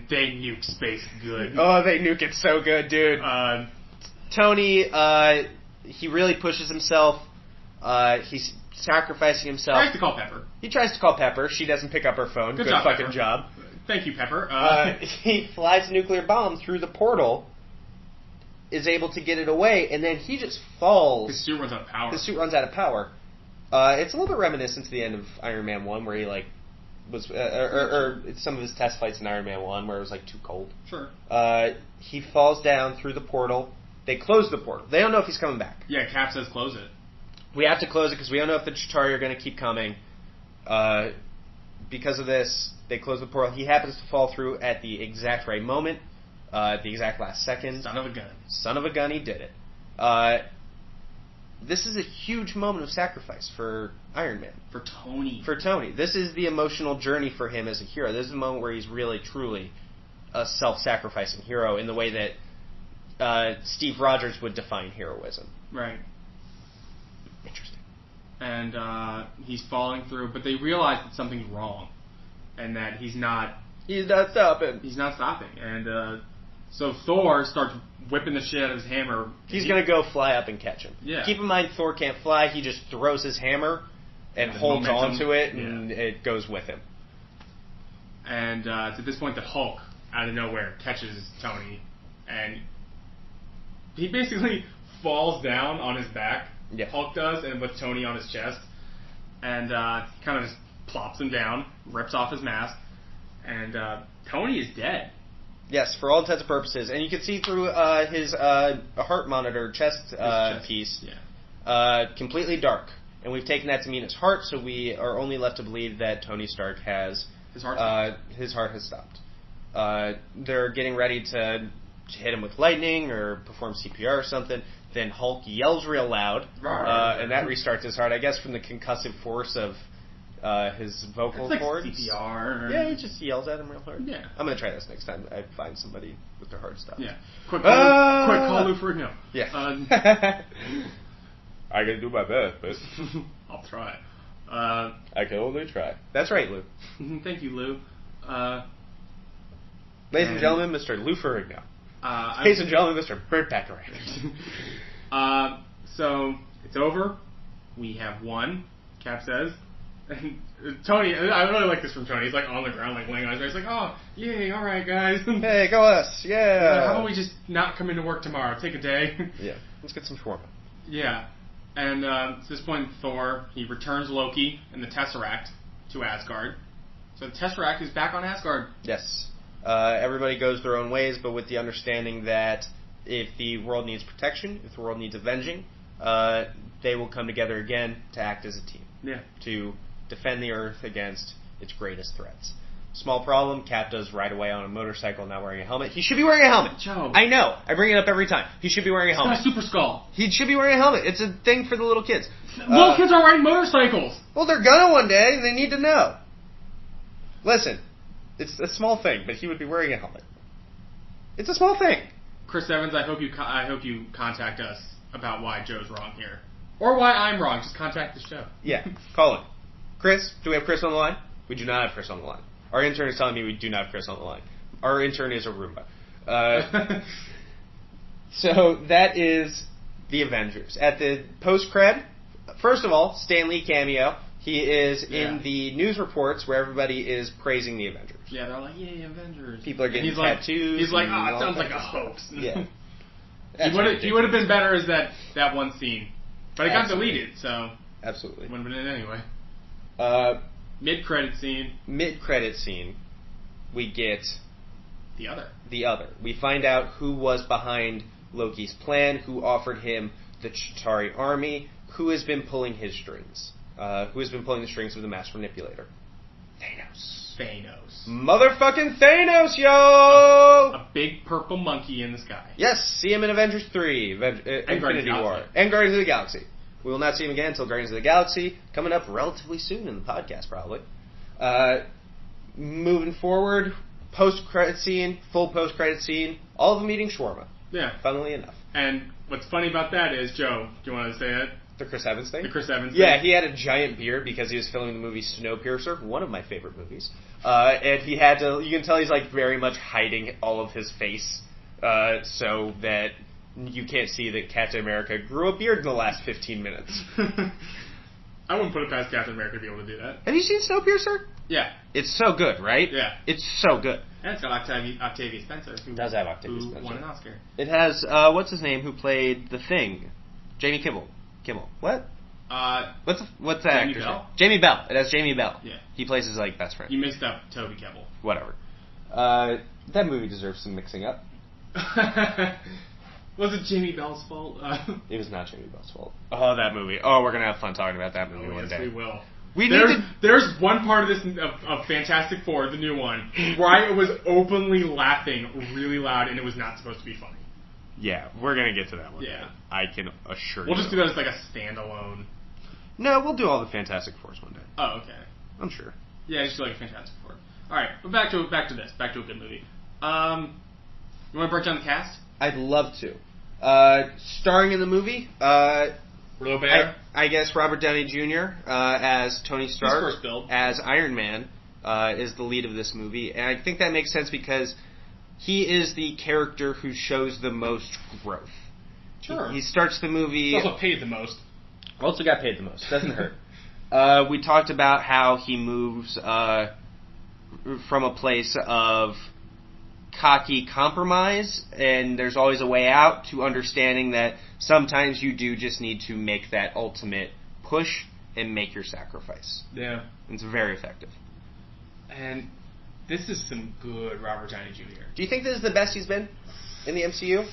they nuke space good. Oh, they nuke it so good, dude. Tony, he really pushes himself. He's sacrificing himself. Tries to call Pepper. He tries to call Pepper. She doesn't pick up her phone. Good job, fucking Pepper. job. Thank you, Pepper. He flies a nuclear bomb through the portal, is able to get it away, and then he just falls. His suit runs out of power. It's a little bit reminiscent to the end of Iron Man 1, where he was, or some of his test fights in Iron Man 1, where it was too cold. Sure. He falls down through the portal. They close the portal. They don't know if he's coming back. Yeah, Cap says close it. We have to close it because we don't know if the Chitauri are going to keep coming. Because of this, they close the portal. He happens to fall through at the exact right moment, at the exact last second. Son of a gun. Son of a gun, he did it. This is a huge moment of sacrifice for Iron Man. For Tony. This is the emotional journey for him as a hero. This is a moment where he's really, truly a self-sacrificing hero in the way that Steve Rogers would define heroism. Right. Interesting. And he's falling through, but they realize that something's wrong, and that he's not stopping. And so Thor starts whipping the shit out of his hammer. He's going to go fly up and catch him. Yeah. Keep in mind, Thor can't fly. He just throws his hammer and holds on to it, and it goes with him. And it's at this point that Hulk, out of nowhere, catches Tony, and he basically falls down on his back. Yeah. Hulk does, and with Tony on his chest, and kind of just plops him down, rips off his mask, and Tony is dead. Yes, for all intents and purposes, and you can see through his heart monitor chest piece, completely dark, and we've taken that to mean it's heart, so we are only left to believe that Tony Stark has his heart has stopped. They're getting ready to hit him with lightning or perform CPR or something. Then Hulk yells real loud, and that restarts his heart, I guess, from the concussive force of his vocal cords. CPR. Yeah, he just yells at him real hard. Yeah. I'm going to try this next time I find somebody with their heart stopped. Yeah. Quick call Lou Ferrigno. Yeah. I can do my best, but I'll try. I can only try. That's right, Lou. Thank you, Lou. Ladies and gentlemen, Mr. Lou Ferrigno. Ladies and gentlemen, Mr. Burt Bacharach. So, it's over. We have won, Cap says. And Tony, I really like this from Tony. He's on the ground, laying on his face. He's oh, yay, alright, guys. Hey, go us, yeah. How about we just not come into work tomorrow? Take a day. Yeah, let's get some shawarma. Yeah. And at this point, Thor, he returns Loki and the Tesseract to Asgard. So the Tesseract is back on Asgard. Yes. Everybody goes their own ways, but with the understanding that if the world needs protection, if the world needs avenging, they will come together again to act as a team. Yeah. To defend the Earth against its greatest threats. Small problem, Cap does ride away on a motorcycle not wearing a helmet. He should be wearing a helmet. Joe. I know. I bring it up every time. He should be wearing a helmet. It's not a super skull. He should be wearing a helmet. It's a thing for the little kids. Little kids aren't riding motorcycles. Well, they're gonna one day, and they need to know. Listen, it's a small thing, but he would be wearing a helmet. It's a small thing. Chris Evans, I hope you contact us about why Joe's wrong here. Or why I'm wrong. Just contact the show. Yeah, call him. Chris, do we have Chris on the line? We do not have Chris on the line. Our intern is telling me we do not have Chris on the line. Our intern is a Roomba. So that is the Avengers. At the post-cred, first of all, Stan Lee cameo. He is in the news reports where everybody is praising the Avengers. Yeah, they're like, yay, Avengers. People are getting tattoos. He's like, it sounds like a hoax. Yeah. He would have been better as that one scene. But it got deleted, so... Absolutely. Would have been in anyway. Mid-credit scene, we get... The Other. We find out who was behind Loki's plan, who offered him the Chitauri army, who has been pulling his strings. Who has been pulling the strings of the Master Manipulator? Thanos. Motherfucking Thanos, yo! A big purple monkey in the sky. Yes, see him in Avengers 3, Infinity War, and Guardians of the Galaxy. We will not see him again until Guardians of the Galaxy, coming up relatively soon in the podcast, probably. Moving forward, post-credit scene, full post-credit scene, all of them eating shawarma. Yeah. Funnily enough. And what's funny about that is, Joe, do you want to say it? The Chris Evans thing? The Chris Evans Yeah, thing. he had a giant beard because he was filming the movie Snowpiercer, one of my favorite movies. And he had to, you can tell he's like very much hiding all of his face, so that you can't see that Captain America grew a beard in the last 15 minutes. I wouldn't put it past Captain America to be able to do that. Have you seen Snowpiercer? Yeah. It's so good, right? Yeah. It's so good. And it's got Octavia Spencer. Who does have Octavia Spencer. Won an Oscar. It has, what's his name, who played The Thing? Jamie Kimmel. What? What's that Jamie actor's Bell? name? Jamie Bell. It has Jamie Bell. Yeah. He plays his, like, best friend. You mixed up Toby Kebbell. Whatever. That movie deserves some mixing up. Was it Jamie Bell's fault? It was not Jamie Bell's fault. Oh, that movie. Oh, we're going to have fun talking about that movie one yes, day. we will. There's one part of this of Fantastic Four, the new one, where I was openly laughing really loud, and it was not supposed to be funny. Yeah, we're going to get to that one. Yeah. I can assure you. We'll just do that as like a standalone. No, we'll do all the Fantastic Fours one day. Oh, okay. I'm sure. Yeah, just do like a Fantastic Four. Alright, but back to this. Back to a good movie. You want to break down the cast? I'd love to. Starring in the movie, Robert. I guess Robert Downey Jr. As Tony Stark, His first build. as Iron Man, is the lead of this movie, and I think that makes sense because he is the character who shows the most growth. Sure. He starts the movie. He's also paid the most. Also got paid the most. Doesn't hurt. We talked about how he moves from a place of cocky compromise, and there's always a way out, to understanding that sometimes you do just need to make that ultimate push and make your sacrifice. Yeah. It's very effective. And this is some good Robert Downey Jr. Do you think this is the best he's been in the MCU?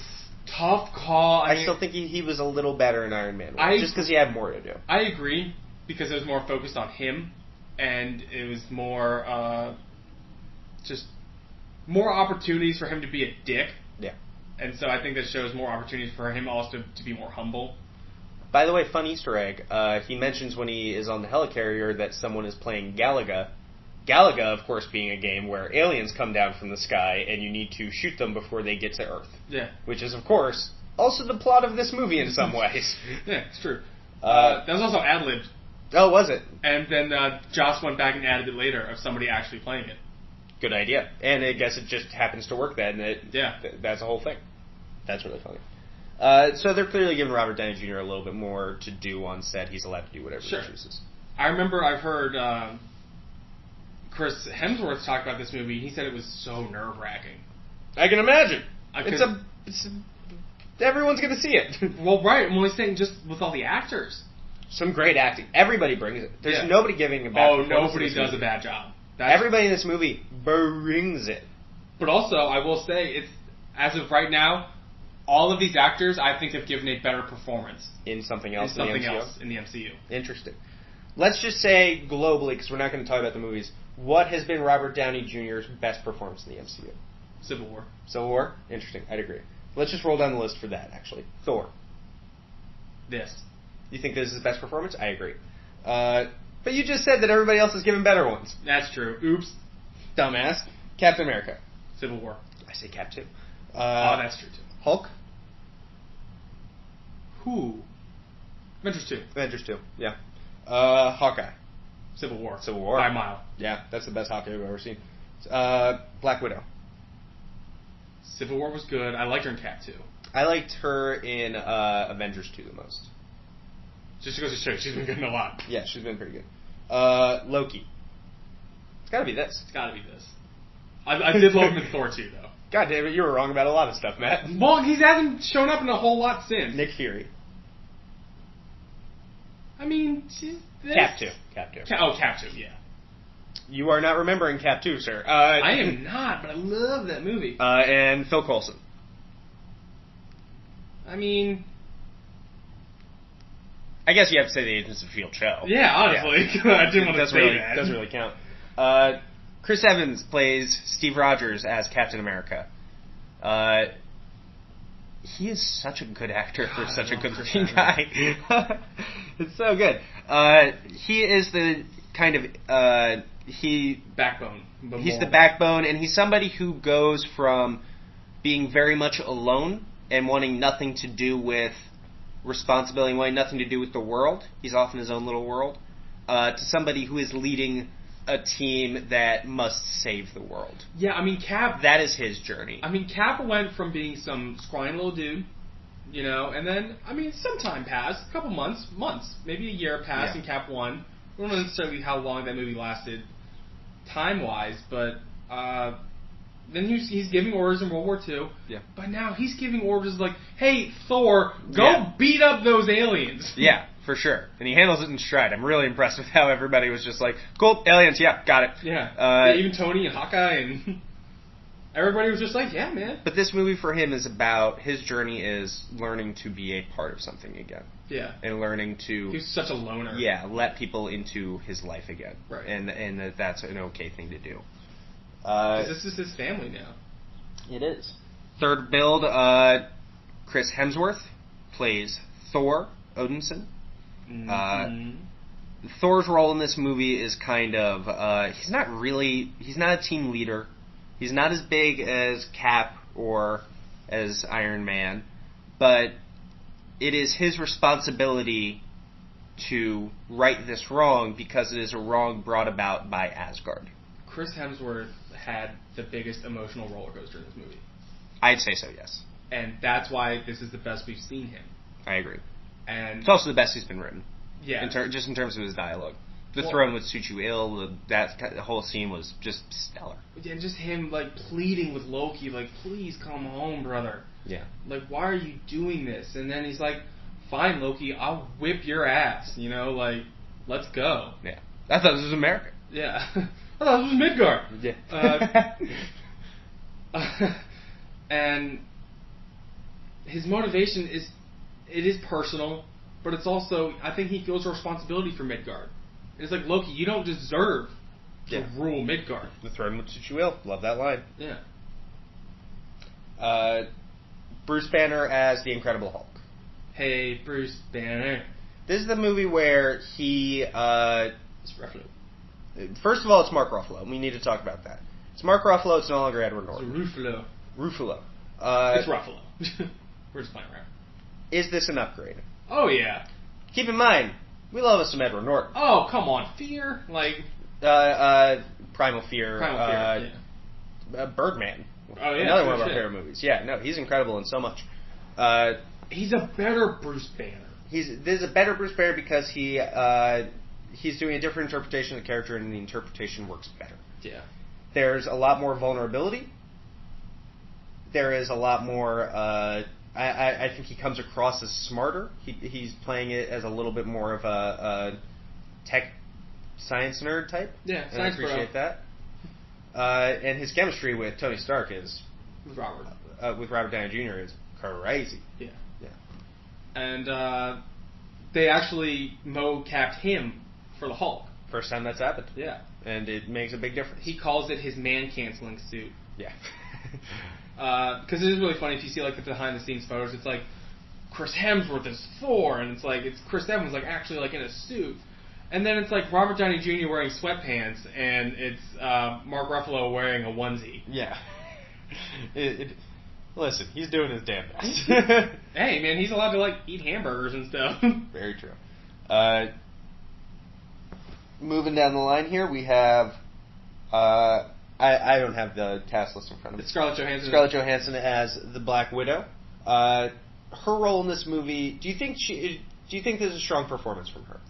Tough call. I still think he was a little better in Iron Man, just because he had more to do. I agree, because it was more focused on him, and it was more, just more opportunities for him to be a dick. Yeah. And so I think that shows more opportunities for him also to be more humble. By the way, fun Easter egg, he mentions when he is on the helicarrier that someone is playing Galaga. Galaga, of course, being a game where aliens come down from the sky and you need to shoot them before they get to Earth. Yeah. Which is, of course, also the plot of this movie in some ways. Yeah, it's true. That was also ad-libbed. Oh, was it? And then Joss went back and added it later of somebody actually playing it. Good idea. And I guess it just happens to work then. That's the whole thing. That's really funny. So they're clearly giving Robert Downey Jr. a little bit more to do on set. He's allowed to do whatever he chooses. I remember I've heard Chris Hemsworth talk about this movie. He said it was so nerve-wracking. I can imagine. Everyone's going to see it. Well, right. I'm only saying just with all the actors. Some great acting. Everybody brings it. There's nobody giving a bad performance. Nobody does a bad job. Everybody in this movie brings it. But also, I will say, it's as of right now, all of these actors, I think, have given a better performance. In something else in the MCU. Interesting. Let's just say globally, because we're not going to talk about the movies, what has been Robert Downey Jr.'s best performance in the MCU? Civil War. Civil War? Interesting. I'd agree. Let's just roll down the list for that, actually. Thor. This. You think this is his best performance? I agree. But you just said that everybody else is given better ones. That's true. Oops. Dumbass. Captain America. Civil War. I say Cap 2. That's true, too. Hulk? Who? Avengers 2. Avengers 2, yeah. Hawkeye. Civil War. Civil War. By a mile. Yeah, that's the best Hawkeye I've ever seen. Black Widow. Civil War was good. I liked her in Cap 2. I liked her in Avengers 2 the most. Just because she's been good in a lot. Yeah, she's been pretty good. Loki. It's gotta be this. It's gotta be this. I did love him in Thor 2, though. God damn it, you were wrong about a lot of stuff, Matt. Well, he hasn't shown up in a whole lot since. Nick Fury. I mean, Cap 2. Cap 2, yeah. You are not remembering Cap 2, sir. I am not, but I love that movie. And Phil Coulson. I mean, I guess you have to say the Agents of S.H.I.E.L.D. show. Yeah, honestly. Yeah. I didn't want to say that. Doesn't really count. Chris Evans plays Steve Rogers as Captain America. He is such a good actor for such a good-looking guy. It's so good. He is the kind of backbone. He's the backbone, and he's somebody who goes from being very much alone and wanting nothing to do with responsibility, wanting nothing to do with the world. He's off in his own little world. To somebody who is leading a team that must save the world. Yeah, I mean, Cap... That is his journey. I mean, Cap went from being some scrawny little dude, you know, and then, I mean, some time passed, a couple months, maybe a year passed, and Cap won. I don't know necessarily how long that movie lasted time-wise, but then he's giving orders in World War II. Yeah. But now he's giving orders like, hey, Thor, go beat up those aliens. Yeah, for sure. And he handles it in stride. I'm really impressed with how everybody was just like, cool, aliens, yeah, got it. Yeah. Even Tony and Hawkeye and everybody was just like, yeah, man. But this movie for him is about, his journey is learning to be a part of something again. Yeah. And learning to... He's such a loner. Yeah, let people into his life again. Right. And that's an okay thing to do. This is his family now. It is. Third build, Chris Hemsworth plays Thor Odinson. Thor's role in this movie is kind of, he's not a team leader. He's not as big as Cap or as Iron Man, but it is his responsibility to right this wrong because it is a wrong brought about by Asgard. Chris Hemsworth had the biggest emotional roller coaster in this movie. I'd say so, yes. And that's why this is the best we've seen him. I agree. And it's also the best he's been written. Yeah. Just in terms of his dialogue. The throne would suit you ill. The whole scene was just stellar. And just him like pleading with Loki, like, please come home, brother. Yeah. Like, why are you doing this? And then he's like, fine, Loki, I'll whip your ass. You know, like, let's go. Yeah. I thought this was America. Yeah. I thought this was Midgard. Yeah. And his motivation is personal, but it's also, I think he feels a responsibility for Midgard. It's like, Loki, you don't deserve to rule Midgard. The throne would suit you ill. Love that line. Yeah. Bruce Banner as the Incredible Hulk. Hey, Bruce Banner. This is the movie where he... It's Ruffalo. First of all, it's Mark Ruffalo. We need to talk about that. It's Mark Ruffalo. It's no longer Edward Norton. It's Ruffalo. It's Ruffalo. We're just playing around. Is this an upgrade? Oh, yeah. Keep in mind, we love us some Edward Norton. Oh, come on. Fear? Like... Primal Fear. Birdman. Oh, yeah. Another one of our favorite movies. Yeah, no, he's incredible in so much. He's a better Bruce Banner. There's a better Bruce Banner because he's doing a different interpretation of the character, and the interpretation works better. Yeah. There's a lot more vulnerability. There is a lot more... I think he comes across as smarter. He's playing it as a little bit more of a tech science nerd type. Yeah, and I appreciate that. And his chemistry with Tony Stark is... With Robert. With Robert Downey Jr. is crazy. Yeah. And they actually mo-capped him for the Hulk. First time that's happened. Yeah. And it makes a big difference. He calls it his man-canceling suit. Yeah. Because it is really funny if you see like the behind-the-scenes photos. It's like Chris Hemsworth is Thor, and it's like it's Chris Evans like actually like in a suit, and then it's like Robert Downey Jr. wearing sweatpants, and it's Mark Ruffalo wearing a onesie. Yeah. Listen, he's doing his damn best. Hey, man, he's allowed to like eat hamburgers and stuff. Very true. Moving down the line here, we have. I don't have the cast list in front of me. Scarlett Johansson. Scarlett Johansson as the Black Widow. Her role in this movie. Do you think this is a strong performance from her?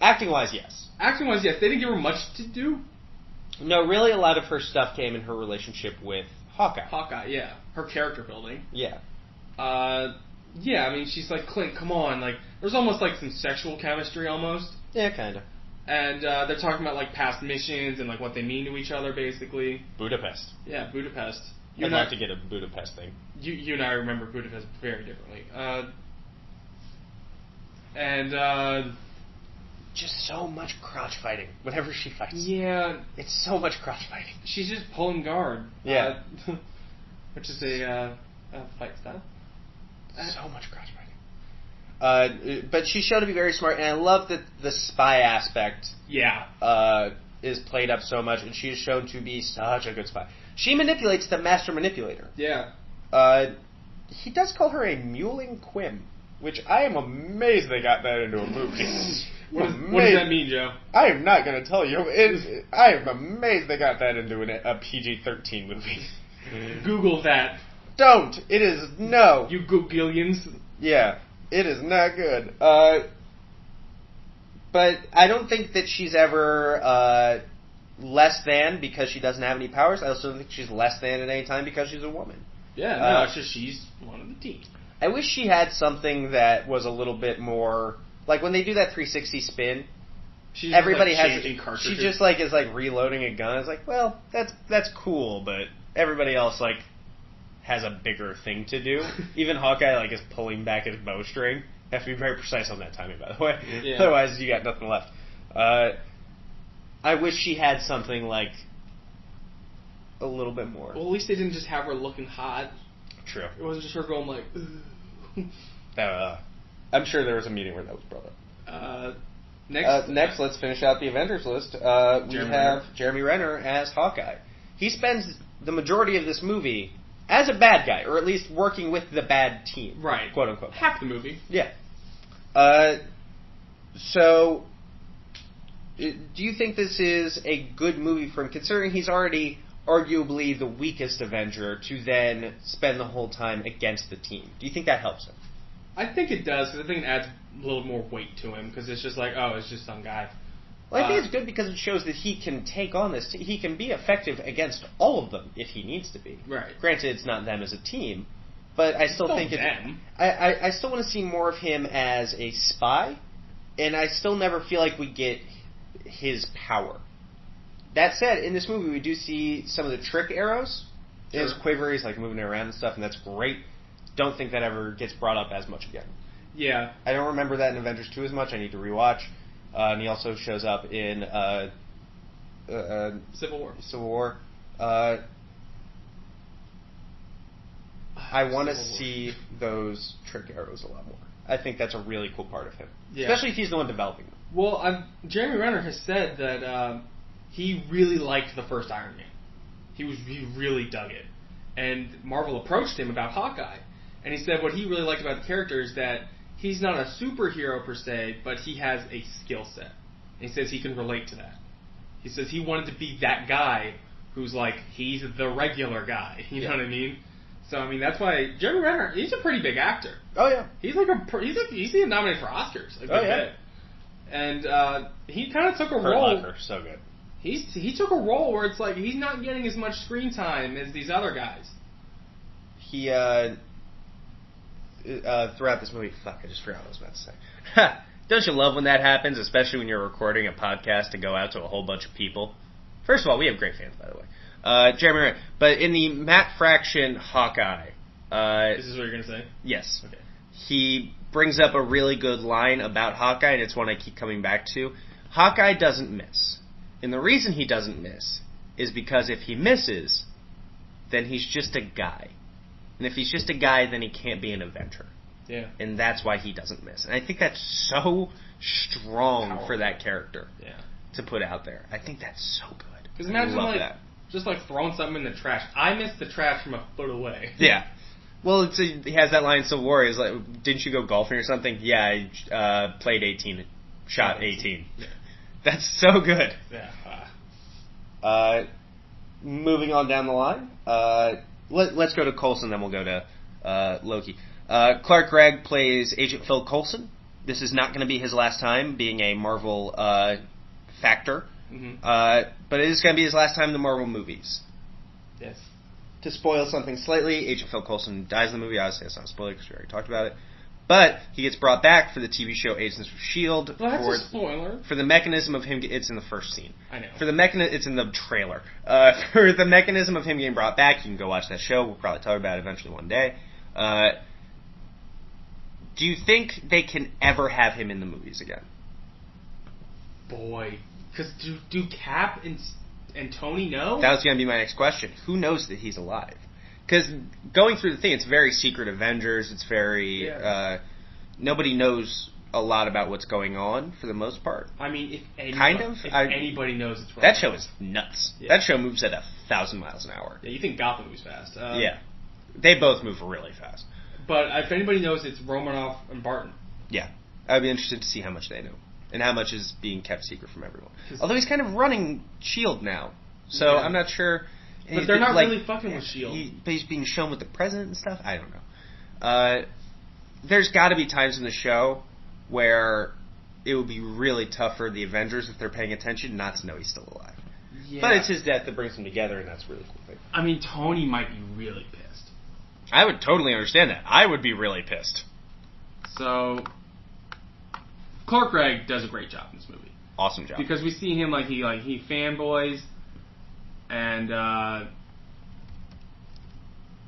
Acting wise, yes. Acting wise, yes. They didn't give her much to do. No, really, a lot of her stuff came in her relationship with Hawkeye. Hawkeye, yeah. Her character building. Yeah. Yeah, I mean, she's like, Clint, come on. Like, there's almost like some sexual chemistry almost. Yeah, kind of. And they're talking about like past missions and like what they mean to each other, basically. Budapest. Yeah, Budapest. I'd like to get a Budapest thing. You and I remember Budapest very differently. Just so much crotch fighting whenever she fights. Yeah. It's so much crotch fighting. She's just pulling guard. Yeah. Which is a fight style. So much crotch fighting. But she's shown to be very smart, and I love that the spy aspect is played up so much, and she is shown to be such a good spy. She manipulates the master manipulator. Yeah. He does call her a mewling quim, which I am amazed they got that into a movie. What does that mean, Joe? I am not going to tell you. I am amazed they got that into a PG-13 movie. Google that. Don't. It is no. You Googilians. Yeah. It is not good. But I don't think that she's ever less than because she doesn't have any powers. I also don't think she's less than at any time because she's a woman. Yeah, no, it's just she's one of the team. I wish she had something that was a little bit more... Like, when they do that 360 spin, everybody has... She just, like, is, like, reloading a gun. It's like, well, that's cool, but everybody else, like, has a bigger thing to do. Even Hawkeye, like, is pulling back his bowstring. Have to be very precise on that timing, by the way. Yeah. Otherwise, you got nothing left. I wish she had something, like, a little bit more. Well, at least they didn't just have her looking hot. True. It wasn't just her going, like... I'm sure there was a meeting where that was brought up. Next, let's finish out the Avengers list. We have Jeremy Renner as Hawkeye. He spends the majority of this movie as a bad guy, or at least working with the bad team. Right. Quote unquote. Half the movie. Yeah. So, do you think this is a good movie for him, considering he's already arguably the weakest Avenger, to then spend the whole time against the team? Do you think that helps him? I think it does, because I think it adds a little more weight to him, because it's just like, oh, it's just some guy. Well, I think it's good because it shows that he can take on this. He can be effective against all of them if he needs to be. Right. Granted, it's not them as a team, but I still think them. I still want to see more of him as a spy, and I still never feel like we get his power. That said, in this movie, we do see some of the trick arrows. Sure. His quiver, he's like moving it around and stuff, and that's great. Don't think that ever gets brought up as much again. Yeah. I don't remember that in Avengers 2 as much. I need to rewatch. And he also shows up in Civil War. Civil War. I want to see those trick arrows a lot more. I think that's a really cool part of him. Yeah. Especially if he's the one developing them. Well, Jeremy Renner has said that he really liked the first Iron Man. He really dug it. And Marvel approached him about Hawkeye. And he said what he really liked about the character is that he's not a superhero per se, but he has a skill set. And he says he can relate to that. He says he wanted to be that guy who's like, he's the regular guy. You know what I mean? So, I mean, that's why Jeremy Renner, he's a pretty big actor. Oh, yeah. He's getting nominated for Oscars. Like, bit. And he kind of took a role. Locker, so good. He took a role where it's like he's not getting as much screen time as these other guys. He, throughout this movie, I just forgot what I was about to say. Don't you love when that happens, especially when you're recording a podcast to go out to a whole bunch of people? First of all, we have great fans, by the way. Jeremy Renner. But in the Matt Fraction Hawkeye... this is what you're going to say? Yes. Okay. He brings up a really good line about Hawkeye, and it's one I keep coming back to. Hawkeye doesn't miss. And the reason he doesn't miss is because if he misses, then he's just a guy. And if he's just a guy, then he can't be an Avenger. Yeah. And that's why he doesn't miss. And I think that's so strong for that character to put out there. I think that's so good. Because imagine just throwing something in the trash. I missed the trash from a foot away. Yeah. Well, he has that line in Civil War. He's like, didn't you go golfing or something? Yeah, I played 18, shot 18. Yeah. That's so good. Yeah. Moving on down the line. Let's go to Coulson, then we'll go to Loki. Clark Gregg plays Agent Phil Coulson. This is not going to be his last time being a Marvel factor. Mm-hmm. But it is going to be his last time in the Marvel movies. Yes. To spoil something slightly, Agent Phil Coulson dies in the movie. Obviously, that's not a spoiler because we already talked about it. But he gets brought back for the TV show Agents of S.H.I.E.L.D. Well, that's a spoiler. For the mechanism of him... It's in the first scene. I know. It's in the trailer. For the mechanism of him getting brought back, you can go watch that show. We'll probably talk about it eventually one day. Do you think they can ever have him in the movies again? Boy. Because do Cap and Tony know? That was going to be my next question. Who knows that he's alive? Because going through the thing, it's very secret Avengers. It's very... nobody knows a lot about what's going on, for the most part. I mean, if anybody knows it's wrong. That show is nuts. Yeah. That show moves at 1,000 miles an hour. Yeah, you think Gotham moves fast. Yeah. They both move really fast. But if anybody knows, it's Romanoff and Barton. Yeah. I'd be interested to see how much they know. And how much is being kept secret from everyone. Although he's kind of running S.H.I.E.L.D. now. So I'm not sure... But they're not really fucking with S.H.I.E.L.D. But he's being shown with the president and stuff? I don't know. There's got to be times in the show where it would be really tough for the Avengers, if they're paying attention, not to know he's still alive. Yeah. But it's his death that brings them together, and that's a really cool thing. I mean, Tony might be really pissed. I would totally understand that. I would be really pissed. So, Clark Gregg does a great job in this movie. Awesome job. Because we see him he fanboys, and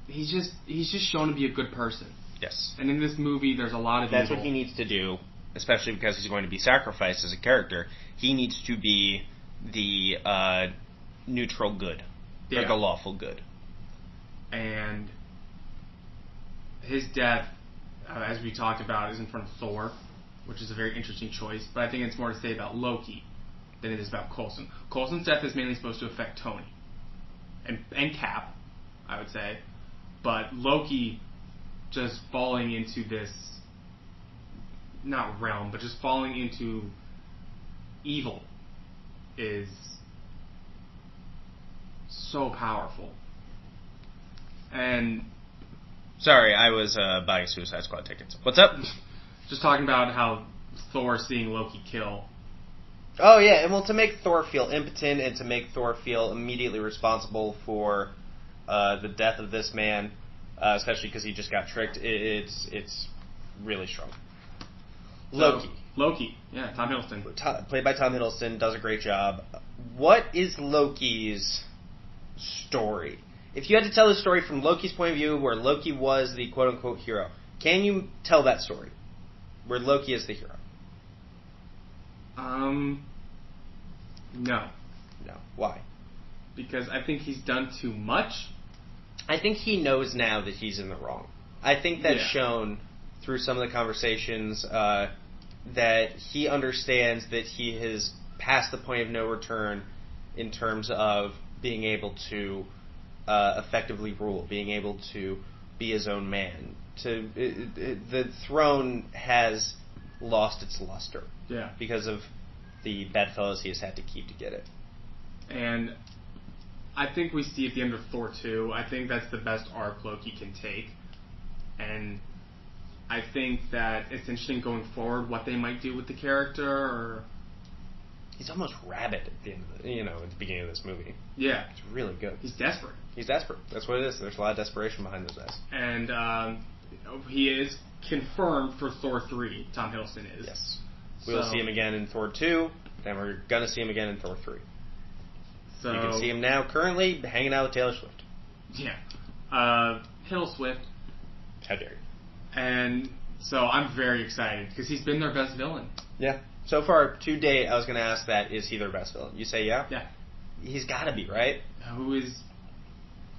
he's just shown to be a good person. Yes. And in this movie, there's a lot of That's what he needs to do, especially because he's going to be sacrificed as a character. He needs to be the neutral good, or the lawful good. And his death, as we talked about, is in front of Thor, which is a very interesting choice. But I think it's more to say about Loki than it is about Coulson. Coulson's death is mainly supposed to affect Tony and Cap, I would say. But Loki just falling into this, not realm, but just falling into evil is so powerful. And sorry, I was buying Suicide Squad tickets. What's up? Just talking about how Thor seeing Loki kill. Oh yeah, and well, to make Thor feel impotent and to make Thor feel immediately responsible for the death of this man, especially because he just got tricked, it's really strong. Loki, yeah, Tom Hiddleston. Played by Tom Hiddleston, does a great job. What is Loki's story? If you had to tell the story from Loki's point of view, where Loki was the quote-unquote hero, can you tell that story? Where Loki is the hero? No. No. Why? Because I think he's done too much. I think he knows now that he's in the wrong. I think that's shown through some of the conversations that he understands that he has passed the point of no return in terms of being able to effectively rule, being able to be his own man. The throne has lost its luster because of the bedfellows he has had to keep to get it. And I think we see at the end of Thor 2, I think that's the best arc Loki can take. And I think that it's interesting going forward what they might do with the character. Or he's almost rabid at the end of at the beginning of this movie. Yeah. It's really good. He's desperate. He's desperate. That's what it is. There's a lot of desperation behind those eyes. And he is confirmed for Thor 3. Tom Hiddleston is. Yes. We'll see him again in Thor 2, then we're going to see him again in Thor 3. So you can see him now currently hanging out with Taylor Swift. Yeah. Hill Swift. How dare you. And so I'm very excited because he's been their best villain. Yeah. So far, to date, I was going to ask that, is he their best villain? You say yeah? Yeah. He's got to be, right? Who is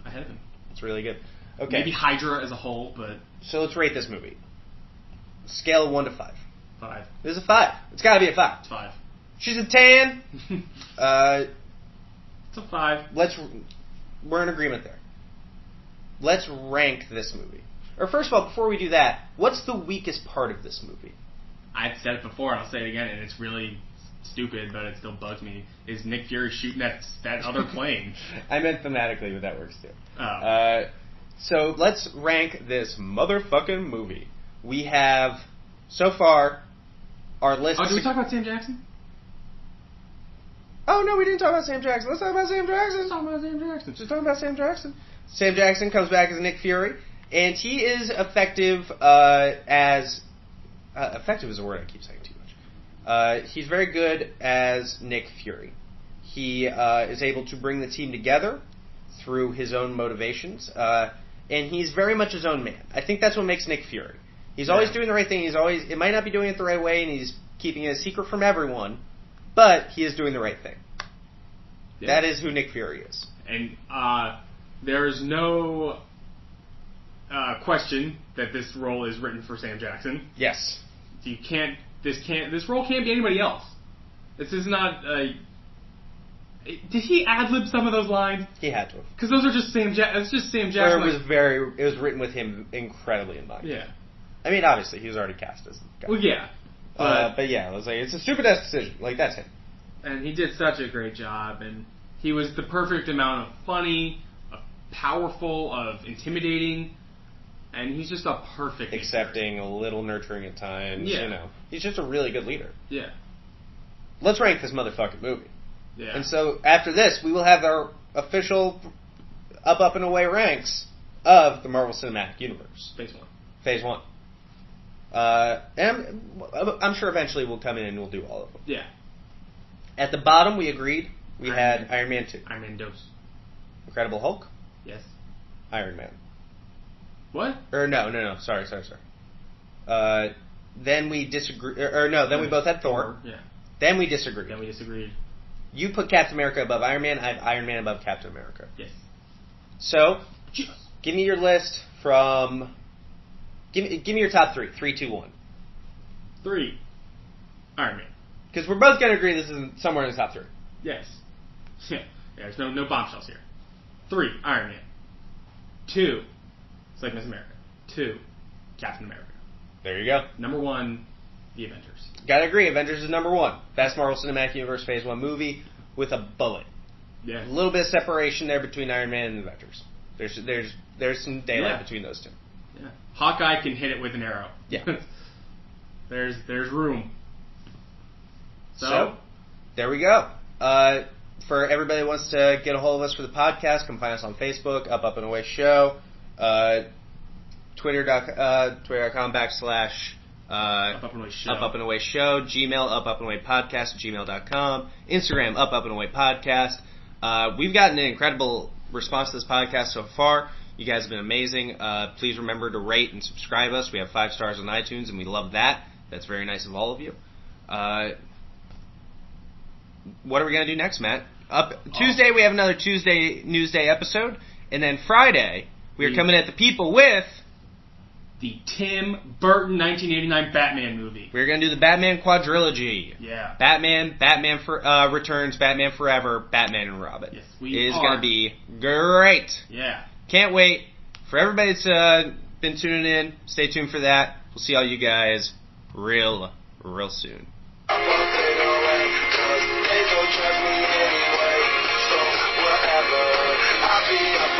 ahead of him? It's really good. Okay. Maybe Hydra as a whole, but... So let's rate this movie. Scale of 1 to 5. 5. This is a 5. It's got to be a 5. It's 5. She's a 10. It's a 5. We're in agreement there. Let's rank this movie. Or first of all, before we do that, what's the weakest part of this movie? I've said it before, I'll say it again, and it's really stupid, but it still bugs me, is Nick Fury shooting that other plane. I meant thematically, but that works too. Oh. So let's rank this motherfucking movie. We have, so far, our list... Oh, did we talk about Sam Jackson? Oh, no, we didn't talk about Sam Jackson. Let's talk about Sam Jackson. Let's talk about Sam Jackson. Just talking about Sam Jackson. Sam Jackson comes back as Nick Fury, and he is effective as effective is a word I keep saying too much. He's very good as Nick Fury. He is able to bring the team together through his own motivations, and he's very much his own man. I think that's what makes Nick Fury. He's always doing the right thing. It might not be doing it the right way, and he's keeping it a secret from everyone, but he is doing the right thing. Yeah. That is who Nick Fury is. And there is no question that this role is written for Sam Jackson. Yes. This role can't be anybody else. This is not did he ad-lib some of those lines? He had to. Because those are just Sam Jackson. It's just Sam Jackson. It was written with him incredibly in mind. Yeah. I mean, obviously, he was already cast as the guy. Well, yeah. But yeah, I was like, it's a stupid ass decision. Like, that's him. And he did such a great job, and he was the perfect amount of funny, of powerful, of intimidating, and he's just a perfect accepting, a little nurturing at times. Yeah. You know, he's just a really good leader. Yeah. Let's rank this motherfucking movie. Yeah. And so after this, we will have our official up and away ranks of the Marvel Cinematic Universe. Phase 1. And I'm sure eventually we'll come in and we'll do all of them. Yeah. At the bottom, we agreed. We had Iron Man 2. Iron Man 2. Incredible Hulk. Yes. Iron Man. What? Or no. Sorry. Then we disagree. Then we both had Thor. Yeah. Then we disagreed. You put Captain America above Iron Man. I have Iron Man above Captain America. Yes. So, give me your list from... Give me your top 3. 3, 2, 1. 3. Iron Man. Because we're both going to agree this is somewhere in the top 3. Yes. Yeah, there's no bombshells here. 3. Iron Man. 2. It's like Miss America. 2. Captain America. There you go. Number 1, The Avengers. Gotta agree, Avengers is number 1. Best Marvel Cinematic Universe Phase 1 movie with a bullet. Yeah. A little bit of separation there between Iron Man and Avengers. There's some daylight between those two. Yeah. Hawkeye can hit it with an arrow. Yeah. there's room. So, there we go. For everybody that wants to get a hold of us for the podcast, come find us on Facebook, Up and Away Show, twitter.com / Up and Away Show. Up and Away Show, Gmail, Up and Away Podcast, gmail.com, Instagram, Up and Away Podcast. We've gotten an incredible response to this podcast so far. You guys have been amazing. Please remember to rate and subscribe us. We have 5 stars on iTunes, and we love that. That's very nice of all of you. What are we going to do next, Matt? Tuesday, we have another Tuesday Newsday episode. And then Friday, we're coming at the people with... the Tim Burton 1989 Batman movie. We're going to do the Batman quadrilogy. Yeah. Batman Returns, Batman Forever, Batman and Robin. Yes, it is going to be great. Yeah. Can't wait. For everybody that's been tuning in, stay tuned for that. We'll see all you guys real soon. Trust me anyway, so whatever, I'll be up